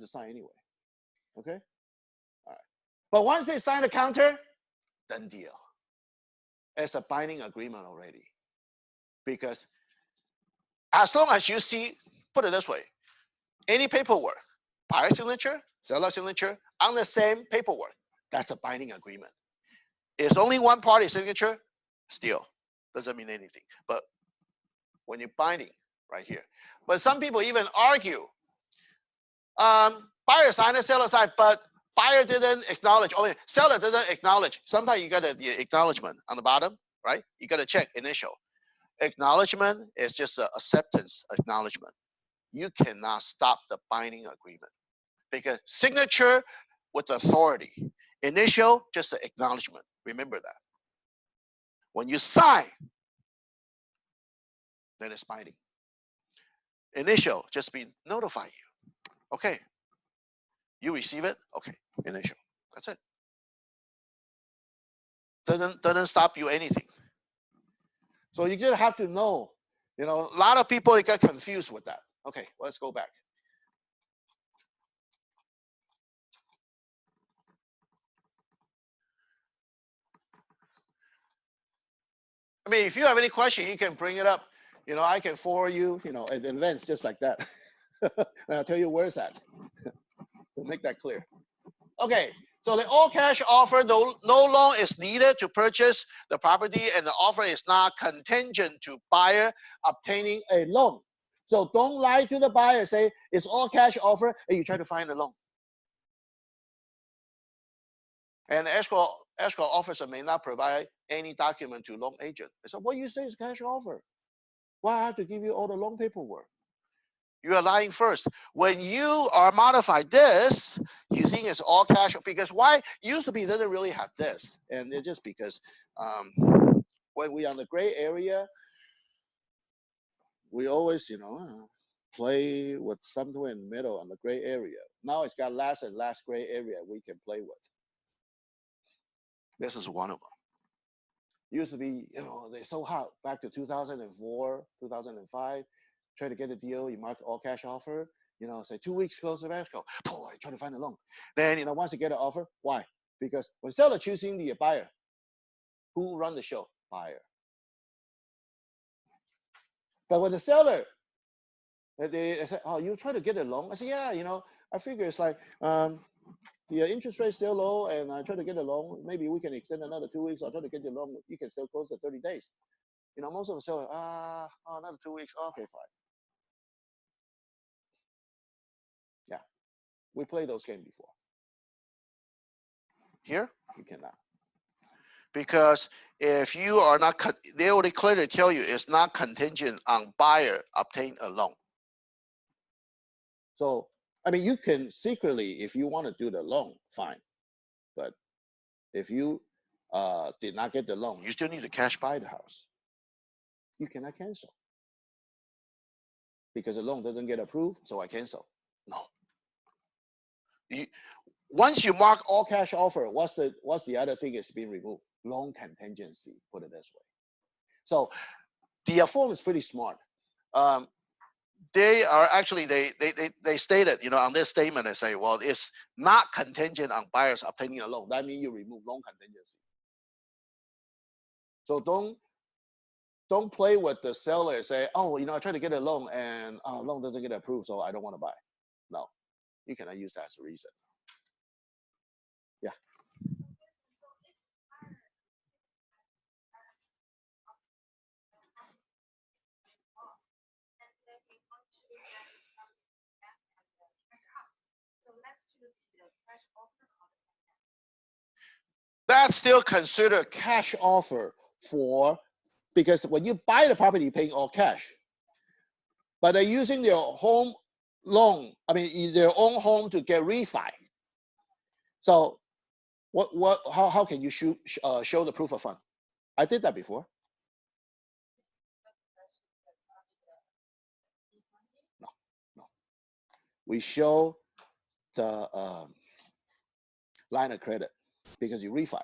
to sign anyway. Okay? All right. But once they sign the counter, done deal. It's a binding agreement already. Because as long as you see, put it this way, any paperwork, buyer signature, seller signature, on the same paperwork, that's a binding agreement. It's only one party signature, still doesn't mean anything. But when you're binding right here. But some people even argue, buyer signed it, seller signed, but buyer didn't acknowledge, or seller doesn't acknowledge. Sometimes you got the acknowledgement on the bottom, right? You got to check initial. Acknowledgement is just an acceptance acknowledgement. You cannot stop the binding agreement because signature with authority, initial just an acknowledgement. Remember that. When you sign, then it's binding. Initial just be notify you. Okay. You receive it. Okay. Initial. That's it. Doesn't stop you anything. So you just have to know. You know, a lot of people they get confused with that. Okay, let's go back. I mean, if you have any question, you can bring it up. You know, I can forward you, you know, at events just like that. And I'll tell you where it's at. To make that clear. Okay, so the all cash offer no loan is needed to purchase the property, and the offer is not contingent to buyer obtaining a loan. So don't lie to the buyer, say it's all cash offer, and you try to find a loan. And the escrow officer may not provide any document to loan agent. So what you say is cash offer. Why I have to give you all the loan paperwork? You are lying first. When you are modified this, you think it's all cash because why? Used to be doesn't really have this, and it's just because when we are in the gray area, we always play with somewhere in the middle on the gray area. Now it's got less and less gray area we can play with. This is one of them. Used to be, they're so hot back to 2004, 2005. Try to get a deal, you mark all cash offer, say 2 weeks close of escrow. Boy, try to find a loan. Then, once you get an offer, why? Because when seller choosing the buyer, who run the show? Buyer. But when the seller, they say, oh, you try to get a loan? I say, yeah, I figure it's like, the interest rate is still low, and I try to get a loan. Maybe we can extend another 2 weeks. I'll try to get your loan. You can still close at 30 days. Most of them say, another 2 weeks. Okay, fine. Yeah, we played those games before. Here, you cannot. Because if you are not, they already clearly tell you it's not contingent on buyer obtain a loan. So, I mean, you can secretly, if you want to do the loan, fine. But if you did not get the loan, you still need to cash buy the house. You cannot cancel. Because the loan doesn't get approved, so I cancel. No. Once you mark all cash offer, what's the other thing is being removed? Loan contingency, put it this way. So the form is pretty smart. They are actually they stated, on this statement, they say, well, it's not contingent on buyers obtaining a loan. That means you remove loan contingency. So don't play with the seller and say, oh, I try to get a loan and loan doesn't get approved, so I don't want to buy. No, you cannot use that as a reason. Yeah. That's still considered cash offer because when you buy the property, you're paying all cash. But they're using their home loan, their own home to get refi. So how can you show the proof of fund? I did that before. No. We show the line of credit because you refi.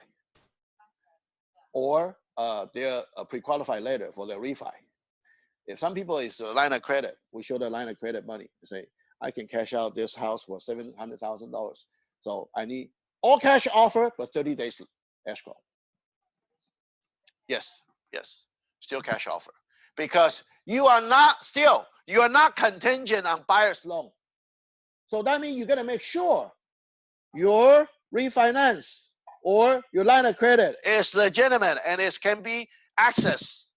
Or they're a pre-qualified letter for their refi. If some people is a line of credit, we show the line of credit money. Say, I can cash out this house for $700,000. So I need all cash offer, but 30 days escrow. Yes, yes, still cash offer. Because you are not contingent on buyer's loan. So that means you got to make sure your refinance or your line of credit is legitimate and it can be accessed.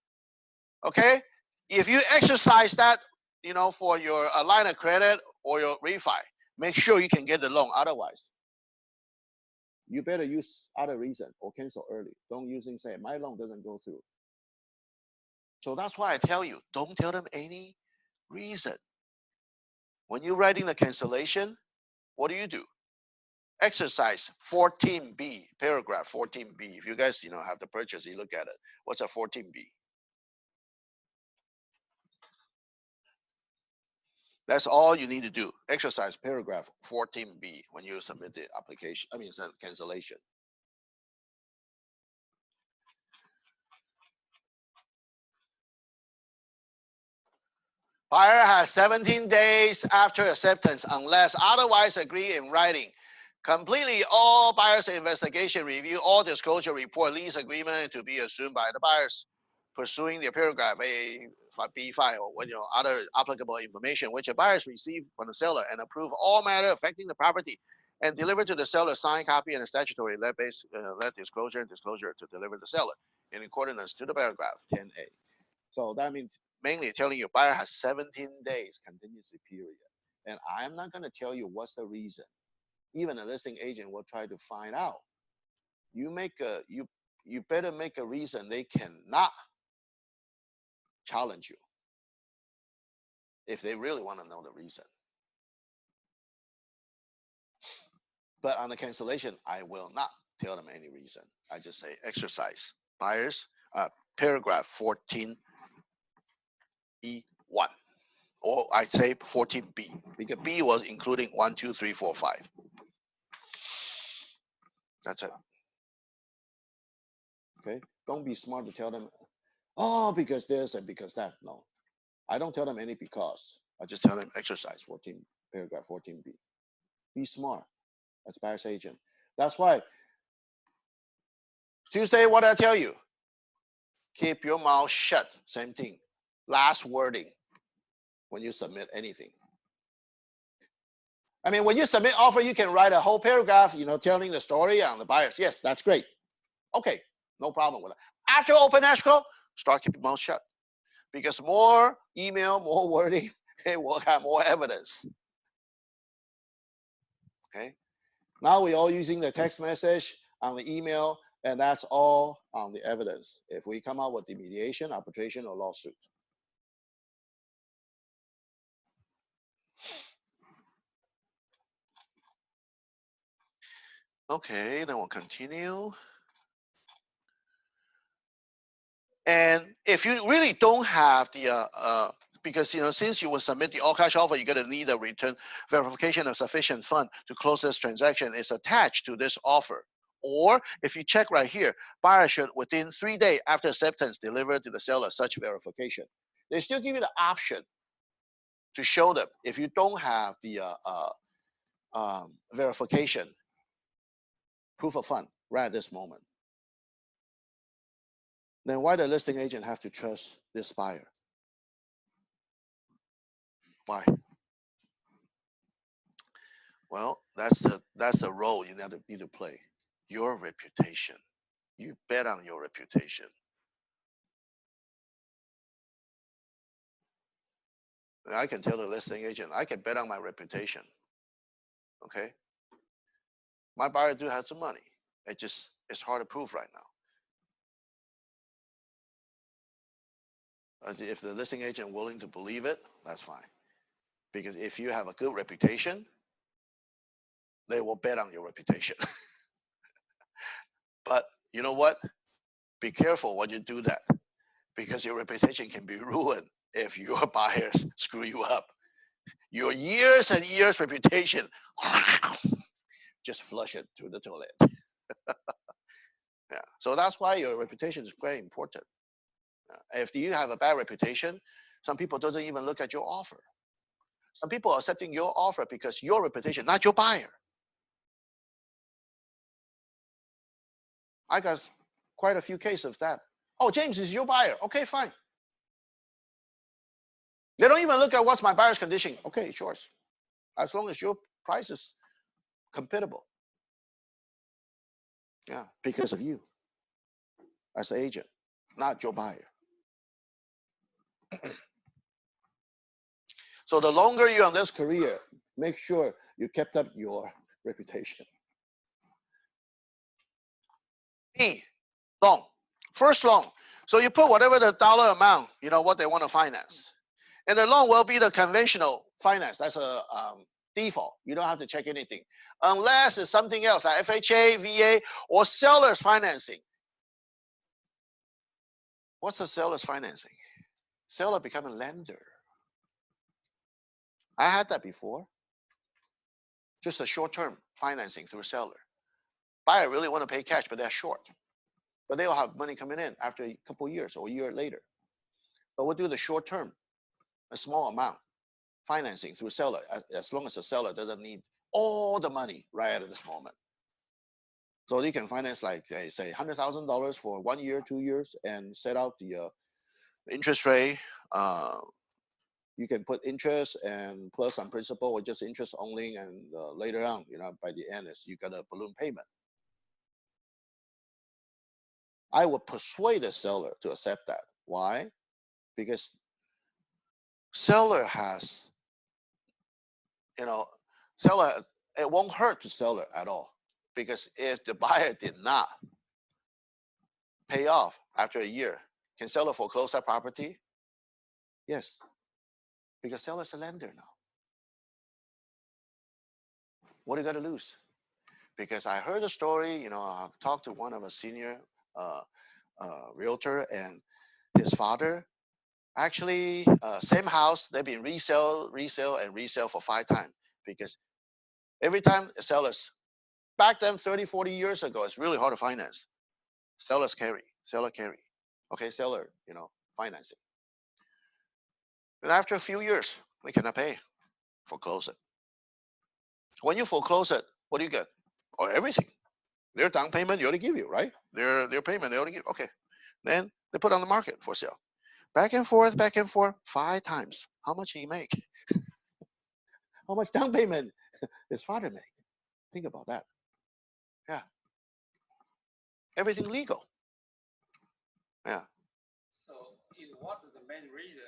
Okay? If you exercise that, for your line of credit or your refi, make sure you can get the loan. Otherwise, you better use other reason or cancel early. Don't say my loan doesn't go through. So that's why I tell you, don't tell them any reason. When you're writing the cancellation, what do? Exercise 14B, paragraph 14B. If you guys, have the purchase, you look at it. What's a 14B? That's all you need to do. Exercise paragraph 14B when you submit the application, cancellation. Buyer has 17 days after acceptance unless otherwise agreed in writing. Completely all buyer's investigation review, all disclosure report, lease agreement to be assumed by the buyers, pursuing the paragraph A, B5 or other applicable information which the buyers receive from the seller and approve all matter affecting the property and deliver to the seller signed copy and a statutory lead disclosure to deliver the seller in accordance to the paragraph 10A. So that means mainly telling you buyer has 17 days contingency period. And I'm not going to tell you what's the reason. Even a listing agent will try to find out. You better make a reason they cannot challenge you if they really want to know the reason. But on the cancellation, I will not tell them any reason. I just say exercise buyers paragraph 14E1, or I say 14B because B was including 1, 2, 3, 4, 5. That's it. Okay, don't be smart to tell them, oh, because this and because that. No, I don't tell them any because. I just tell them exercise 14, paragraph 14B. Be smart as buyer's agent. That's why Tuesday, what I tell you, keep your mouth shut. Same thing. Last wording when you submit anything. When you submit offer, you can write a whole paragraph, telling the story on the buyers. Yes, that's great. Okay, no problem with that. After open escrow, start keeping your mouth shut. Because more email, more wording, it will have more evidence. Okay. Now we're all using the text message on the email, and that's all on the evidence. If we come out with the mediation, arbitration, or lawsuit. Okay, then we'll continue. And if you really don't have the because since you will submit the all cash offer, you're going to need a return verification of sufficient fund to close this transaction is attached to this offer. Or if you check right here, buyer should within 3 days after acceptance deliver to the seller such verification. They still give you the option to show them if you don't have the verification proof of fund right at this moment. Then why the listing agent have to trust this buyer? Why? Well, that's the role you need to play. Your reputation. You bet on your reputation. And I can tell the listing agent, I can bet on my reputation. Okay? My buyer do have some money. It's hard to prove right now. If the listing agent willing to believe it, that's fine. Because if you have a good reputation, they will bet on your reputation. But you know what? Be careful when you do that, because your reputation can be ruined if your buyers screw you up. Your years and years reputation, just flush it to the toilet. Yeah. So that's why your reputation is very important. If you have a bad reputation, some people doesn't even look at your offer. Some people are accepting your offer because your reputation, not your buyer. I got quite a few cases of that. Oh, James is your buyer. Okay, fine. They don't even look at what's my buyer's condition. Okay, it's yours. As long as your price is compatible. Yeah, because of you as an agent, not your buyer. So the longer you're on this career, make sure you kept up your reputation. E, loan. First loan. So you put whatever the dollar amount, what they want to finance. And the loan will be the conventional finance. That's a default. You don't have to check anything. Unless it's something else like FHA, VA, or seller's financing. What's a seller's financing? Seller become a lender. I had that before. Just a short-term financing through a seller. Buyer really want to pay cash, but they're short. But they'll have money coming in after a couple of years or a year later. But we'll do the short-term, a small amount financing through a seller, as long as the seller doesn't need all the money right at this moment. So they can finance like they say $100,000 for 1 year, 2 years, and set out the interest rate. You can put interest and plus on principal or just interest only, and later on, by the end, is you got a balloon payment. I would persuade the seller to accept that. Why? Because seller has, seller, it won't hurt the seller at all. Because if the buyer did not pay off after a year, can seller foreclose that property? Yes, because seller is a lender now. What are you going to lose? Because I heard a story, I've talked to one of a senior realtor, and his father, actually, same house, they've been resell for 5 times. Because every time the sellers, back then 30, 40 years ago, it's really hard to finance. Seller carry. Okay, seller, financing. And after a few years, we cannot pay, foreclose it. When you foreclose it, what do you get? Oh, everything. Their down payment, you already give you, right? Their payment, they already give. Okay. Then they put on the market for sale. Back and forth, 5 times. How much he make? How much down payment his father make? Think about that. Yeah. Everything legal. Yeah. So, what is the main reason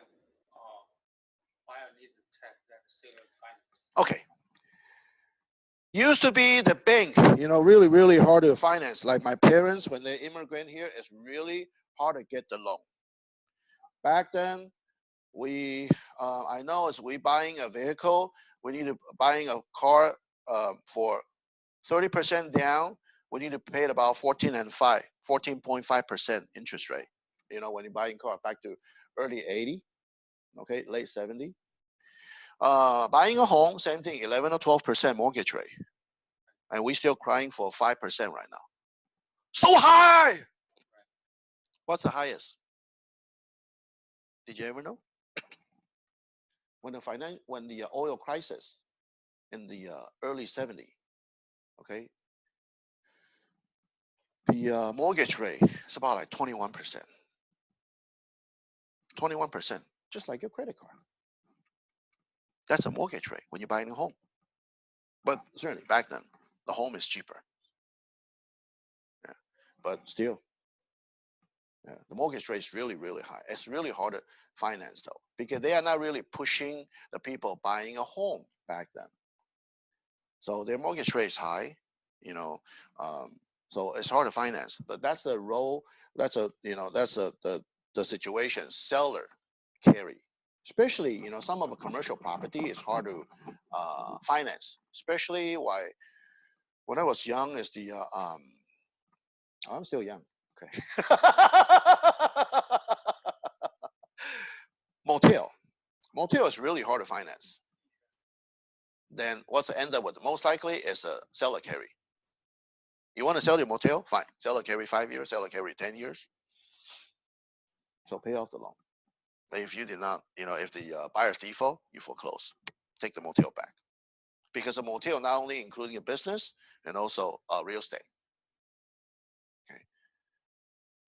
buyer need to check that seller finance? Okay. Used to be the bank, really, really hard to finance. Like my parents, when they immigrant here, it's really hard to get the loan. Back then, I know as we buying a vehicle, we need to buying a car for 30% down. We need to pay about 14.5% interest rate. When you're buying car back to early 80, okay, late 70. Buying a home, same thing, 11 or 12% mortgage rate, and we still crying for 5% right now. So high. What's the highest? Did you ever know? When the oil crisis in the early 70s, okay, the mortgage rate is about like 21%. 21%, just like your credit card. That's a mortgage rate when you're buying a home. But certainly back then, the home is cheaper. Yeah. But still, yeah, the mortgage rate is really, really high. It's really hard to finance though, because they are not really pushing the people buying a home back then. So their mortgage rate is high, you know. So it's hard to finance. But that's the role. That's the situation seller carry. Especially, some of a commercial property is hard to finance. Especially why when I was young, is the I'm still young. Okay. Motel. Motel is really hard to finance. Then what's the end up with? Most likely is a seller carry. You want to sell your motel? Fine. Seller carry 5 years, seller carry 10 years. So pay off the loan. But if you did not, if the buyer's default, you foreclose. take the motel back. Because a motel not only including a business and also real estate. Okay.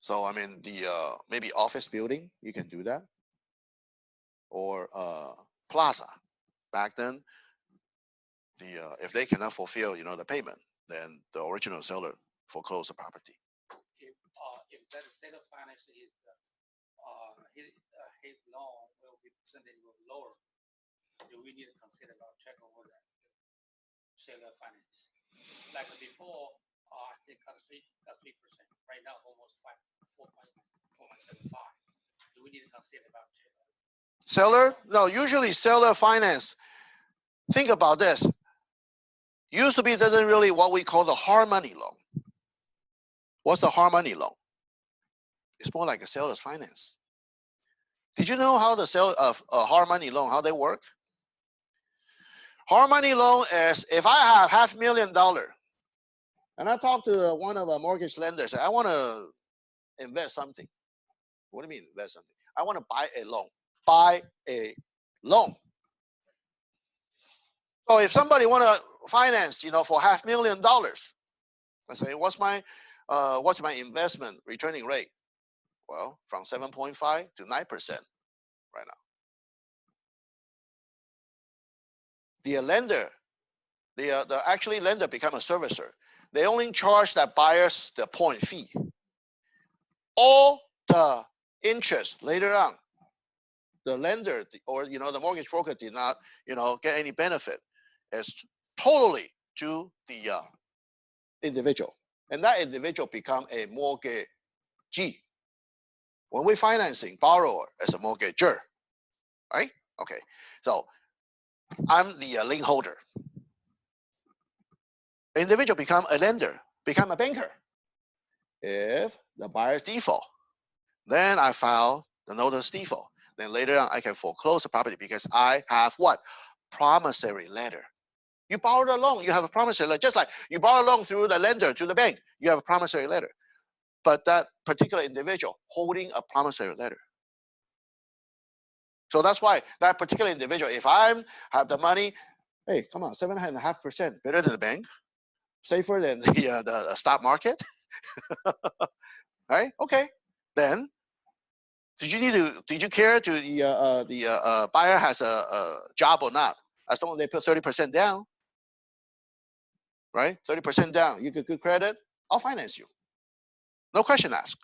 So I mean the maybe office building, you can do that. Or plaza. Back then, the if they cannot fulfill the payment, then the original seller foreclose the property. If that seller finance is his loan will be percentage will lower, do we need to consider about check over that seller finance? Like before, I think got 3%. Right now, almost 4.75. Do we need to consider about Seller? No, usually seller finance. Think about this. Used to be doesn't really what we call the hard money loan. What's the hard money loan? It's more like a seller's finance. Did you know how the sell of a hard money loan, how they work? Hard money loan is if I have $500,000 and I talk to one of our mortgage lenders, I want to invest something. What do you mean invest something? I want to buy a loan. Buy a loan. So if somebody want to finance, for $500,000, I say, what's my investment returning rate? Well, from 7.5 to 9% right now. The lender, the actually lender become a servicer. They only charge that buyers the point fee. All the interest later on, the lender or the mortgage broker did not get any benefit. It's totally to the individual, and that individual become a mortgagee. When we're financing borrower as a mortgager, right? Okay, so I'm the lien holder. Individual become a lender, become a banker. If the buyer's default, then I file the notice default. Then later on, I can foreclose the property because I have what? Promissory letter. You borrowed a loan, you have a promissory letter. Just like you borrow a loan through the lender to the bank, you have a promissory letter. But that particular individual holding a promissory letter. So that's why that particular individual, if I have the money, hey, come on, 7.5% better than the bank, safer than the stock market, right? Okay, then did you care to the buyer has a job or not? As long as they put 30% down, right? 30% down, you get good credit, I'll finance you. No question asked.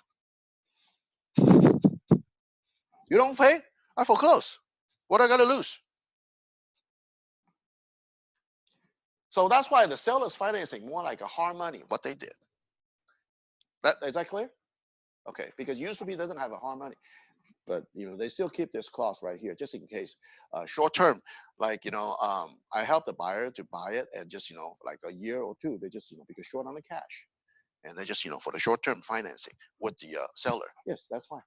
You don't pay, I foreclose. What I got to lose? So that's why the seller's financing more like a hard money, what they did. Is that clear? Okay, because used to be doesn't have a hard money, but they still keep this clause right here just in case. Short term, like I help the buyer to buy it, and just like a year or two, they just because short on the cash, and they just for the short term financing with the seller. Yes, that's fine,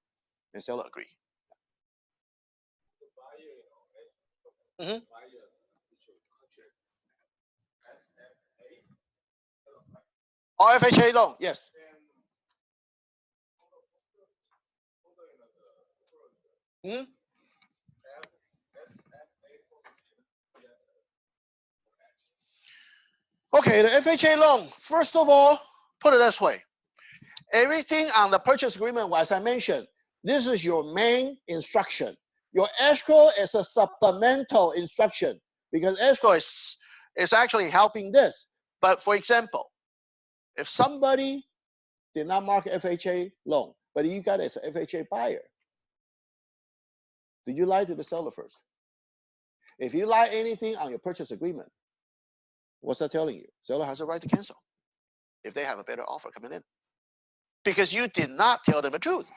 and seller agree. Mm-hmm. Or FHA loan, yes. Mm-hmm. Okay, the FHA loan, first of all, put it this way. Everything on the purchase agreement, as I mentioned, this is your main instruction. Your escrow is a supplemental instruction because escrow is actually helping this. But for example, if somebody did not mark FHA loan, but you got it as an FHA buyer, did you lie to the seller first? If you lie anything on your purchase agreement, what's that telling you? Seller has a right to cancel if they have a better offer coming in. Because you did not tell them the truth.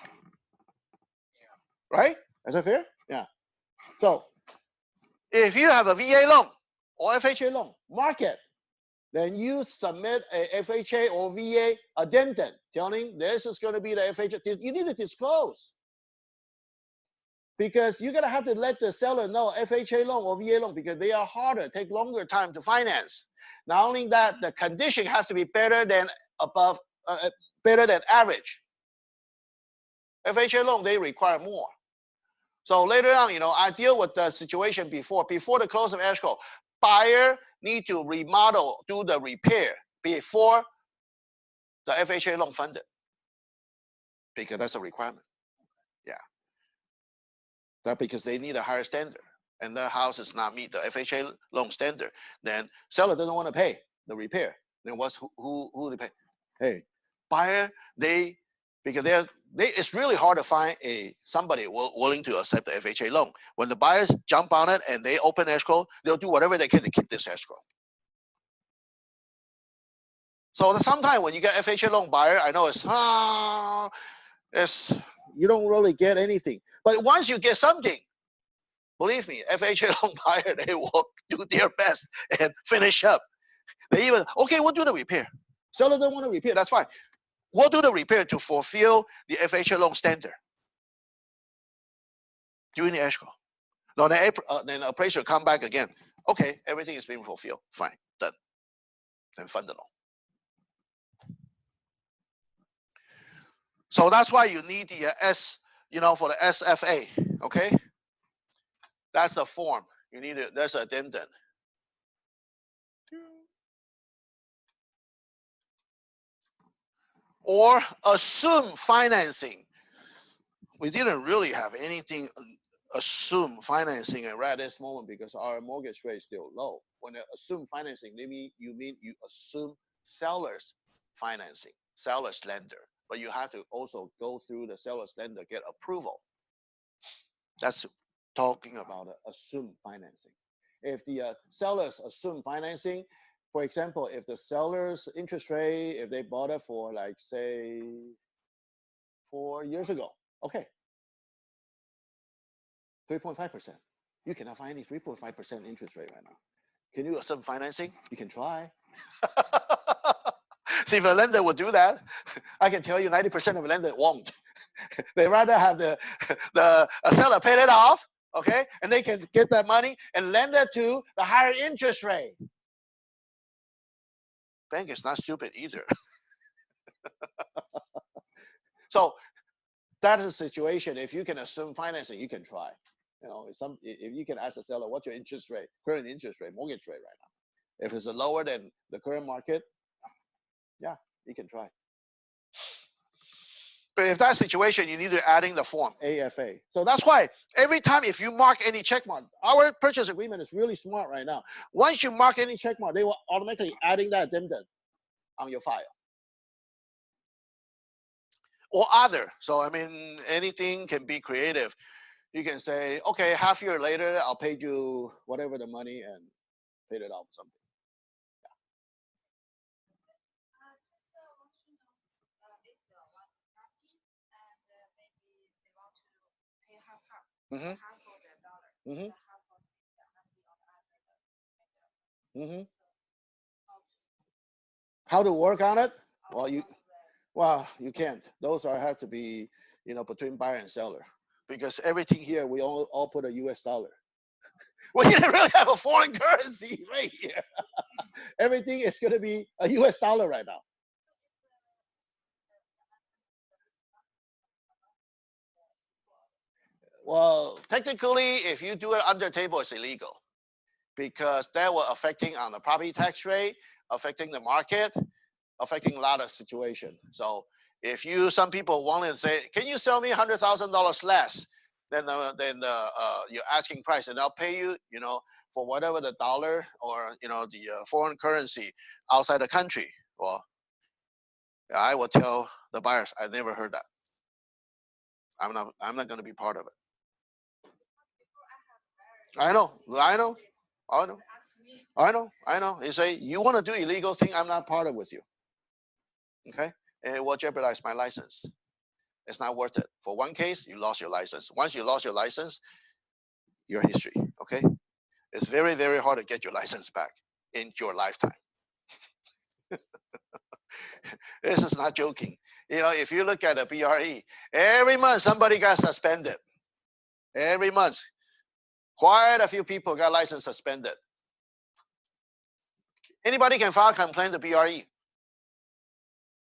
Right? Is that fair? Yeah. So if you have a VA loan or FHA loan, mark it. Then you submit a FHA or VA addendum telling this is going to be the FHA. You need to disclose. Because you're going to have to let the seller know FHA loan or VA loan because they are harder, take longer time to finance. Not only that, the condition has to be better than better than average. FHA loan, they require more. So later on, I deal with the situation before the close of escrow. Buyer need to remodel, do the repair before the FHA loan funded, because that's a requirement. Yeah, that because they need a higher standard, and the house does not meet the FHA loan standard. Then seller doesn't want to pay the repair. Then who they pay? Hey, buyer, because it's really hard to find somebody willing to accept the FHA loan. When the buyers jump on it and they open escrow, they'll do whatever they can to keep this escrow. So sometimes when you get FHA loan buyer, I know it's you don't really get anything. But once you get something, believe me, FHA loan buyer, they will do their best and finish up. They even, okay, we'll do the repair. Seller don't want to repair, that's fine. We'll do the repair to fulfill the FHA loan standard during the escrow. Now, then the appraiser come back again. Okay, everything is being fulfilled. Fine, done. Then fund the loan. So that's why you need the for the SFA. Okay, that's the form. You need it. There's an addendum. Or assume financing. We didn't really have anything assume financing right at this moment because our mortgage rate is still low. When you assume financing, maybe you mean you assume seller's financing, seller's lender, but you have to also go through the seller's lender, get approval. That's talking about assume financing. If the sellers assume financing, for example, if the seller's interest rate, if they bought it for like say 4 years ago, okay, 3.5%. You cannot find any 3.5% interest rate right now. Can you assume financing? You can try. See, if a lender would do that, I can tell you 90% of lenders won't. They rather have the seller pay it off, okay, and they can get that money and lend it to the higher interest rate. Bank is not stupid either. So that is a situation. If you can assume financing, you can try. If you can ask the seller, what's your interest rate, current interest rate, mortgage rate right now? If it's lower than the current market, yeah, you can try. But if that situation, you need to add in the form AFA. So that's why every time if you mark any check mark, our purchase agreement is really smart right now. Once you mark any check mark, they will automatically adding that addendum on your file. Or other. So I mean, anything can be creative. You can say, okay, half year later, I'll pay you whatever the money and pay it off something. Mm-hmm. Mm-hmm. Mm-hmm. How to work on it? Well, you can't. Those have to be, between buyer and seller, because everything here we all put a U.S. dollar. We didn't really have a foreign currency right here. Everything is going to be a U.S. dollar right now. Well, technically, if you do it under table, it's illegal, because that will affecting on the property tax rate, affecting the market, affecting a lot of situation. So if some people want to say, can you sell me $100,000 less than your asking price, and I'll pay you, for whatever the dollar or the foreign currency outside the country. Well, I will tell the buyers, I never heard that. I'm not going to be part of it. I know, I know, I know, I know, I know. You say you want to do illegal thing, I'm not part of with you. Okay, and it will jeopardize my license. It's not worth it. For one case, you lost your license. Once you lost your license, your history. Okay, it's very, very hard to get your license back in your lifetime. This is not joking. If you look at a BRE, every month somebody got suspended. Every month, quite a few people got license suspended. Anybody can file a complaint to BRE.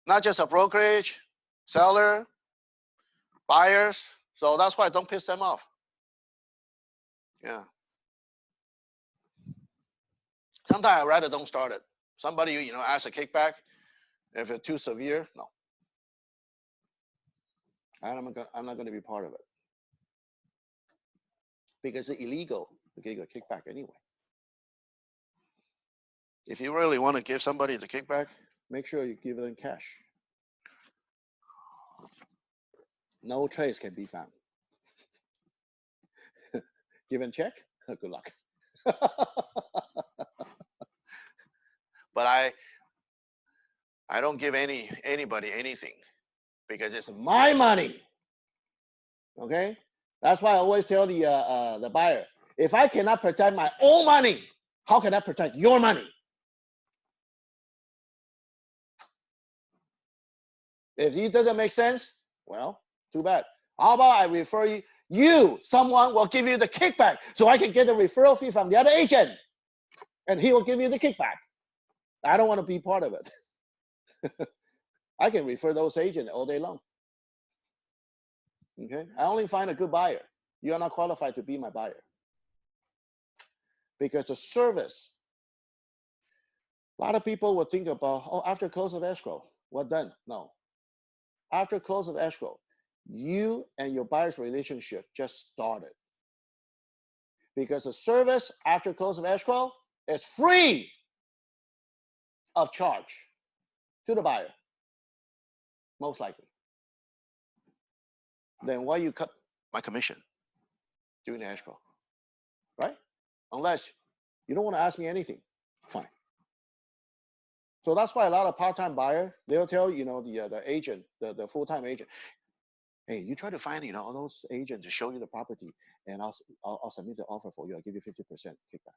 Not just a brokerage, seller, buyers. So that's why don't piss them off. Yeah. Sometimes I rather don't start it. Somebody, asks a kickback. If it's too severe, no. I'm not going to be part of it because it's illegal to give a kickback anyway. If you really want to give somebody the kickback, make sure you give them cash. No trace can be found. Give them check. Good luck. But I don't give anybody anything because it's my money. Okay, that's why I always tell the buyer, if I cannot protect my own money, how can I protect your money? If it doesn't make sense, well, too bad. How about I refer you, someone will give you the kickback so I can get the referral fee from the other agent and he will give you the kickback. I don't want to be part of it. I can refer those agents all day long. Okay, I only find a good buyer. You are not qualified to be my buyer because the service. A lot of people will think about, oh, after close of escrow, what done? No. After close of escrow, you and your buyer's relationship just started. Because the service after close of escrow is free of charge to the buyer, most likely. Then why you cut my commission during the escrow, right? Unless you don't want to ask me anything, fine. So that's why a lot of part-time buyer, they'll tell the agent, the full-time agent, hey, you try to find all those agents to show you the property, and I'll submit the offer for you. I'll give you 50% kickback.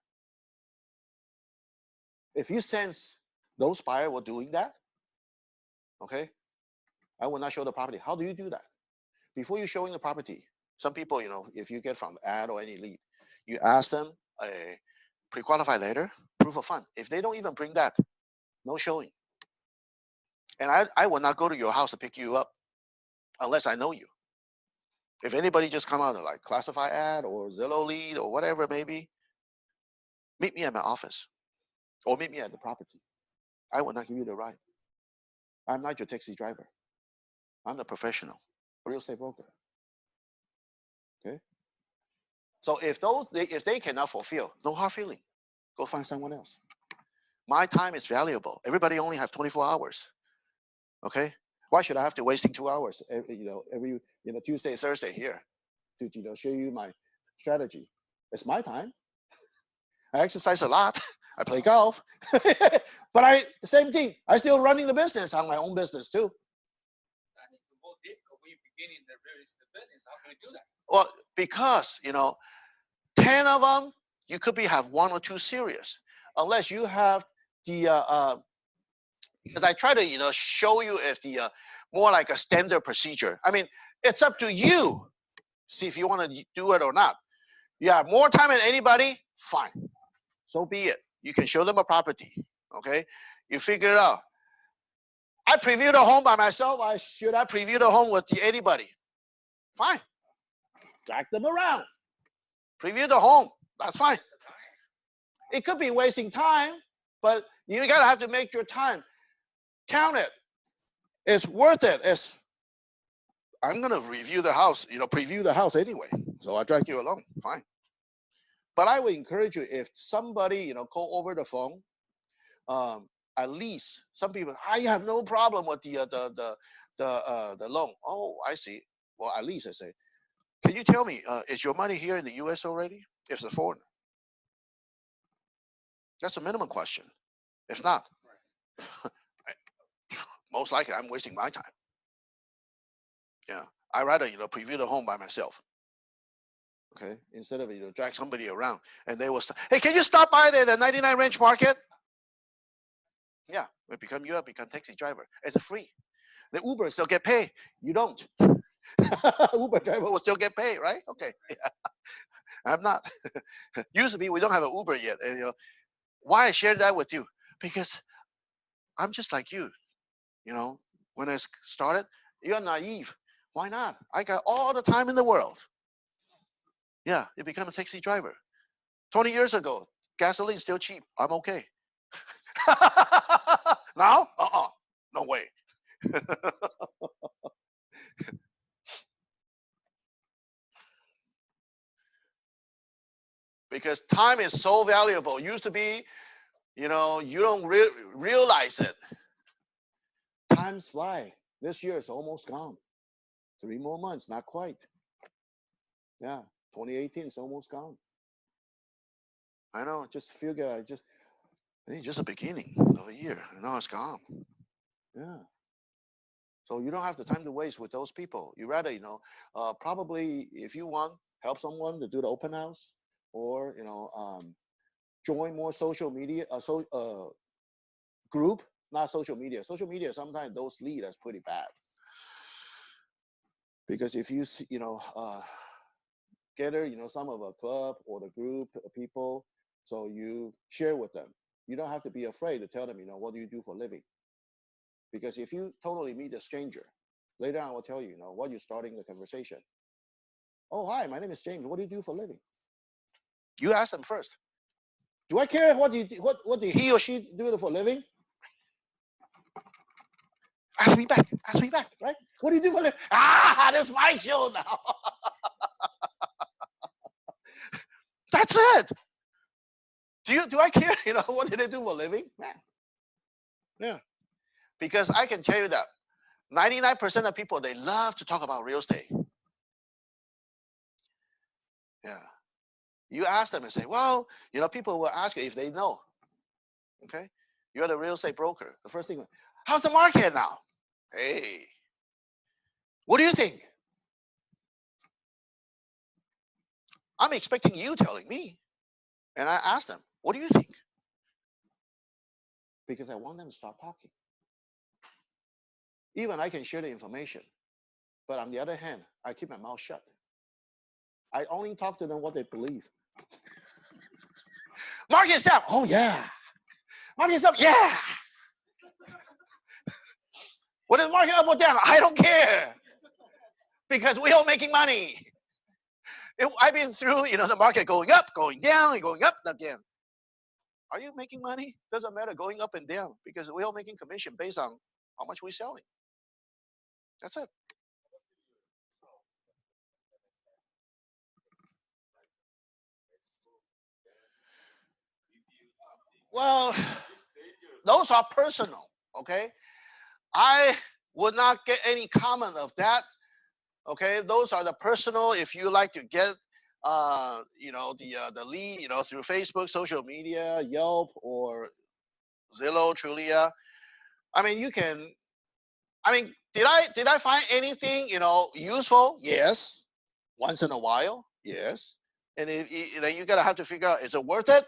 If you sense those buyers were doing that, okay, I will not show the property. How do you do that? Before you showing the property, some people, if you get from ad or any lead, you ask them a pre-qualified letter, proof of fund. If they don't even bring that, no showing. And I will not go to your house to pick you up unless I know you. If anybody just come out of like classify ad or Zillow lead or whatever it may be, meet me at my office or meet me at the property. I will not give you the ride. I'm not your taxi driver. I'm the professional real estate broker. Okay. So if they cannot fulfill, no hard feeling. Go find someone else. My time is valuable. Everybody only have 24 hours. Okay. Why should I have to wasting 2 hours every Tuesday, Thursday here to show you my strategy? It's my time. I exercise a lot. I play golf. But same thing. I still running the business on my own business too. And it's more difficult when you begin in the business. How can we do that? Well, because 10 of them, you could have one or two serious, unless you have the because I try to show you if the more like a standard procedure. I mean, it's up to you. See if you want to do it or not. You have more time than anybody, fine. So be it. You can show them a property. Okay, you figure it out. I preview the home by myself. Should I preview the home with anybody? Fine. Drag them around. Preview the home. That's fine. It could be wasting time, but you gotta have to make your time. Count it. It's worth it. I'm gonna review the house, preview the house anyway. So I drag you along. Fine. But I would encourage you, if somebody call over the phone, at least some people, I have no problem with the loan. Oh, I see. Well, at least I say, can you tell me, is your money here in the U.S. already? If it's a foreigner, that's a minimum question. If not, most likely I'm wasting my time. Yeah, I rather preview the home by myself. Okay, instead of drag somebody around and they will hey, can you stop by the 99 Ranch Market? Yeah, we become taxi driver. It's free. The Uber still get paid. You don't. Uber driver will still get paid, right? Okay. Yeah. I'm not. Used to be we don't have an Uber yet. And, why I share that with you? Because I'm just like you. When I started, you're naive. Why not? I got all the time in the world. Yeah, you become a taxi driver. 20 years ago, gasoline still cheap. I'm okay. Now, no way. Because time is so valuable. Used to be, you don't realize it. Times fly. This year is almost gone. 3 more months, not quite. Yeah, 2018 is almost gone. I know, just feel good. It's just the beginning of a year. And now it's gone. Yeah. So you don't have the time to waste with those people. You rather, probably if you want, help someone to do the open house, or join more social media, group, not social media. Social media sometimes those lead us pretty bad, because if you see, gather, some of a club or the group of people, so you share with them. You don't have to be afraid to tell them, what do you do for a living? Because if you totally meet a stranger, later on I will tell you, what you're starting the conversation. Oh, hi, my name is James. What do you do for a living? You ask them first. Do I care what what he or she do for a living? Ask me back. Ask me back, right? What do you do for a living? Ah, that's my show now. That's it. Do I care? What do they do for a living? Man. Yeah. Because I can tell you that 99% of people, they love to talk about real estate. Yeah. You ask them and say, well, people will ask you if they know. Okay. You're the real estate broker. The first thing, how's the market now? Hey, what do you think? I'm expecting you telling me. And I ask them, what do you think? Because I want them to start talking. Even I can share the information. But on the other hand, I keep my mouth shut. I only talk to them what they believe. Market's down. Oh, yeah. Market's up. Yeah. What is market up or down? I don't care. Because we all making money. I've been through, the market going up, going down, going up, and down. Are you making money? Doesn't matter going up and down, because we're all making commission based on how much we're selling. That's it. Well, those are personal, okay? I would not get any comment of that, okay? Those are the personal. If you like to get, the lead, through Facebook, social media, Yelp, or Zillow, Trulia. I mean, you can. I mean, did I find anything, useful? Yes. Once in a while, yes. And then you gotta have to figure out, is it worth it?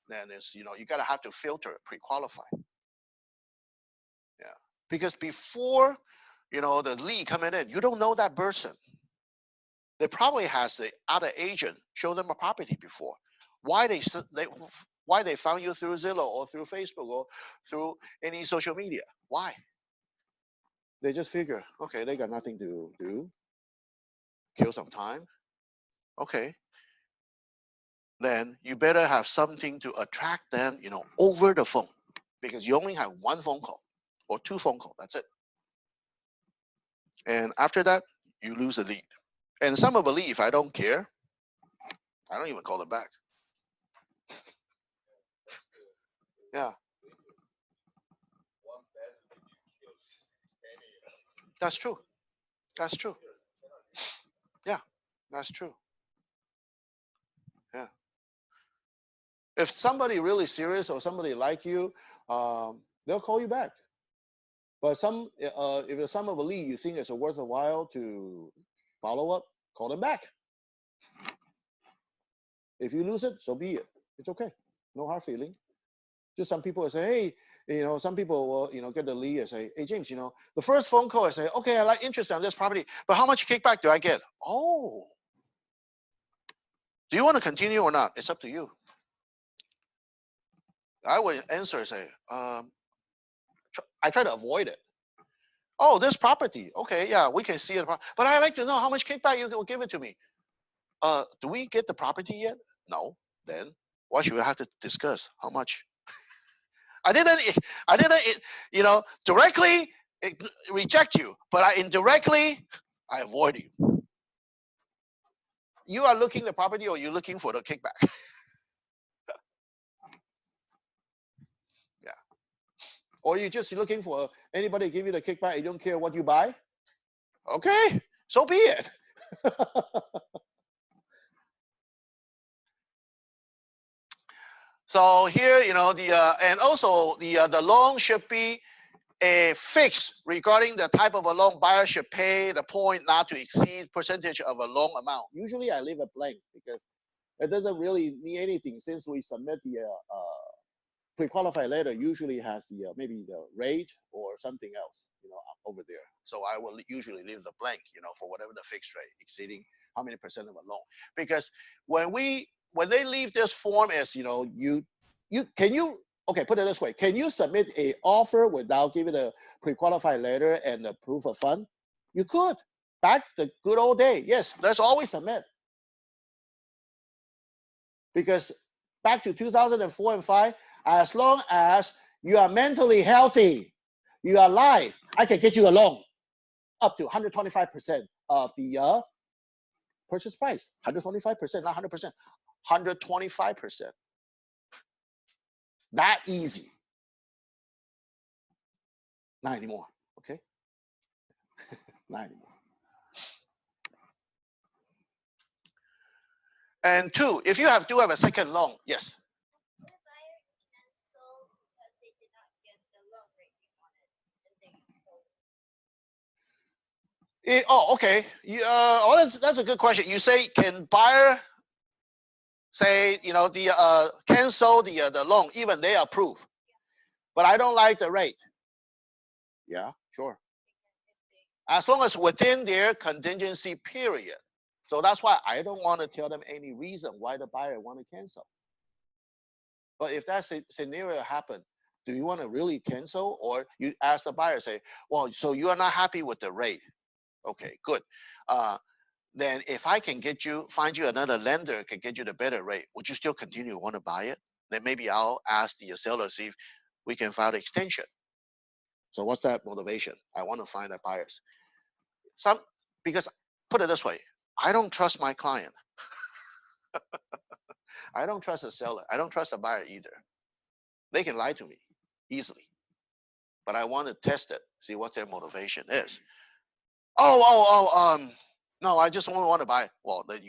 Then it's, you gotta have to filter, pre-qualify. Yeah. Because before, the lead coming in, you don't know that person. They probably has the other agent show them a property before. Why why they found you through Zillow or through Facebook or through any social media? Why? They just figure, okay, they got nothing to do, kill some time. Okay, then you better have something to attract them, over the phone, because you only have one phone call or two phone calls. That's it. And after that, you lose a lead. And some of the lead, if I don't care, I don't even call them back. Yeah, that's true. That's true. Yeah, that's true. Yeah. If somebody really serious or somebody like you, they'll call you back. But if there's some of a lead you think it's worth a while to follow up, call them back. If you lose it, so be it. It's okay. No hard feeling. Just some people will say, hey, some people will, get the lead and say, hey, James, the first phone call, I say, okay, I like interest on this property, but how much kickback do I get? Oh, do you want to continue or not? It's up to you. I would answer and say, I try to avoid it. Oh, this property. Okay, yeah, we can see it. But I like to know how much kickback you will give it to me. do we get the property yet? No. Then why should we have to discuss how much? I didn't, directly reject you, but I indirectly, I avoid you. You are looking the property, or you're looking for the kickback? Yeah. Or you're just looking for anybody give you the kickback. You don't care what you buy. Okay, so be it. So here, and also the loan should be a fix regarding the type of a loan buyer should pay, the point not to exceed percentage of a loan amount. Usually I leave it blank because it doesn't really mean anything since we submit the pre-qualified letter usually has the maybe the rate or something else, over there. So I will usually leave the blank, for whatever the fixed rate exceeding how many percent of a loan. Because when they leave this form as, okay, put it this way, can you submit a offer without giving a pre-qualified letter and the proof of fund? You could. Back the good old day, yes, let's always submit. Because back to 2004 and 5, as long as you are mentally healthy, you are alive, I can get you a loan up to 125% of the purchase price. 125%, not 100%. 125%. That easy. Not anymore, okay? Not anymore. And two, if you do have a second loan, yes. Okay. That's a good question. You say, can buyer say, cancel the loan even they approve, but I don't like the rate? Yeah, sure. As long as within their contingency period. So that's why I don't want to tell them any reason why the buyer want to cancel. But if that scenario happen, do you want to really cancel, or you ask the buyer, say, well, so you are not happy with the rate? Okay, good. Then if I can find you another lender can get you the better rate, would you still continue to want to buy it? Then maybe I'll ask the seller, see if we can file the extension. So what's that motivation? I want to find the buyers. Because put it this way, I don't trust my client. I don't trust the seller. I don't trust the buyer either. They can lie to me easily. But I want to test it, see what their motivation is. No, I just want to buy. Well, then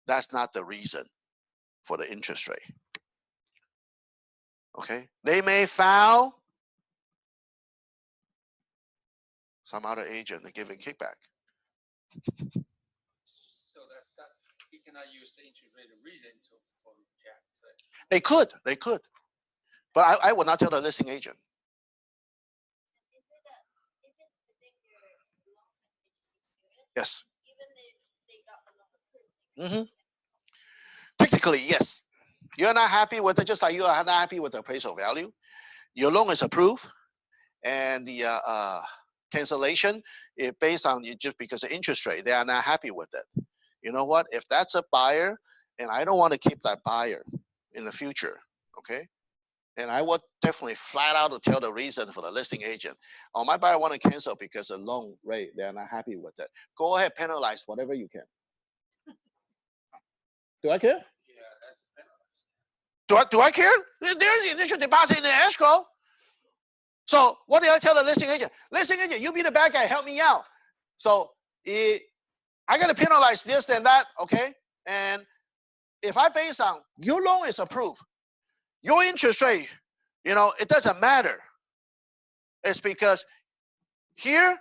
that's not the reason for the interest rate. Okay, they may file some other agent to give a kickback. So that's that. He cannot use the interest rate reason for reject. They could, but I would not tell the listing agent. Yes. Mm-hmm. Technically, yes. You're not happy with it, just like you are not happy with the appraisal value. Your loan is approved, and the cancellation is based on just because of interest rate. They are not happy with it. You know what? If that's a buyer, and I don't want to keep that buyer in the future, okay? And I would definitely flat out to tell the reason for the listing agent. Oh, my buyer want to cancel because the loan rate, they're not happy with it. Go ahead, penalize whatever you can. Do I care? Yeah, that's penalized. Do I care? There's the initial deposit in the escrow. So what did I tell the listing agent? Listing agent, you be the bad guy, help me out. So I got to penalize this and that, okay? And if I base on your loan is approved, your interest rate, it doesn't matter. It's because here,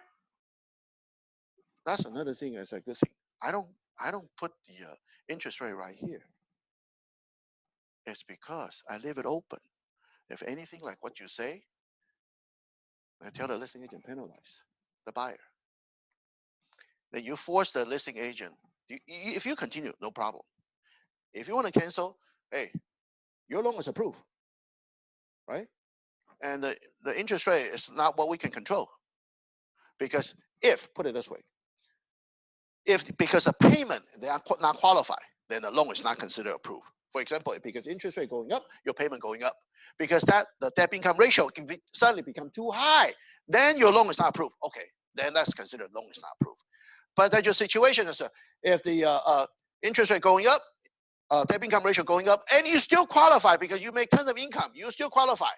that's another thing that's a good thing. I don't put the interest rate right here. It's because I leave it open. If anything like what you say, I tell the listing agent penalize the buyer. Then you force the listing agent. If you continue, no problem. If you want to cancel, hey, your loan is approved, right? And the interest rate is not what we can control. Because put it this way, if because of payment they are not qualified, then the loan is not considered approved. For example, because interest rate going up, your payment going up, because the debt income ratio can suddenly become too high, then your loan is not approved. Okay, then that's considered loan is not approved. But that your situation is if the interest rate going up, debt income ratio going up, and you still qualify because you make tons of income, you still qualify.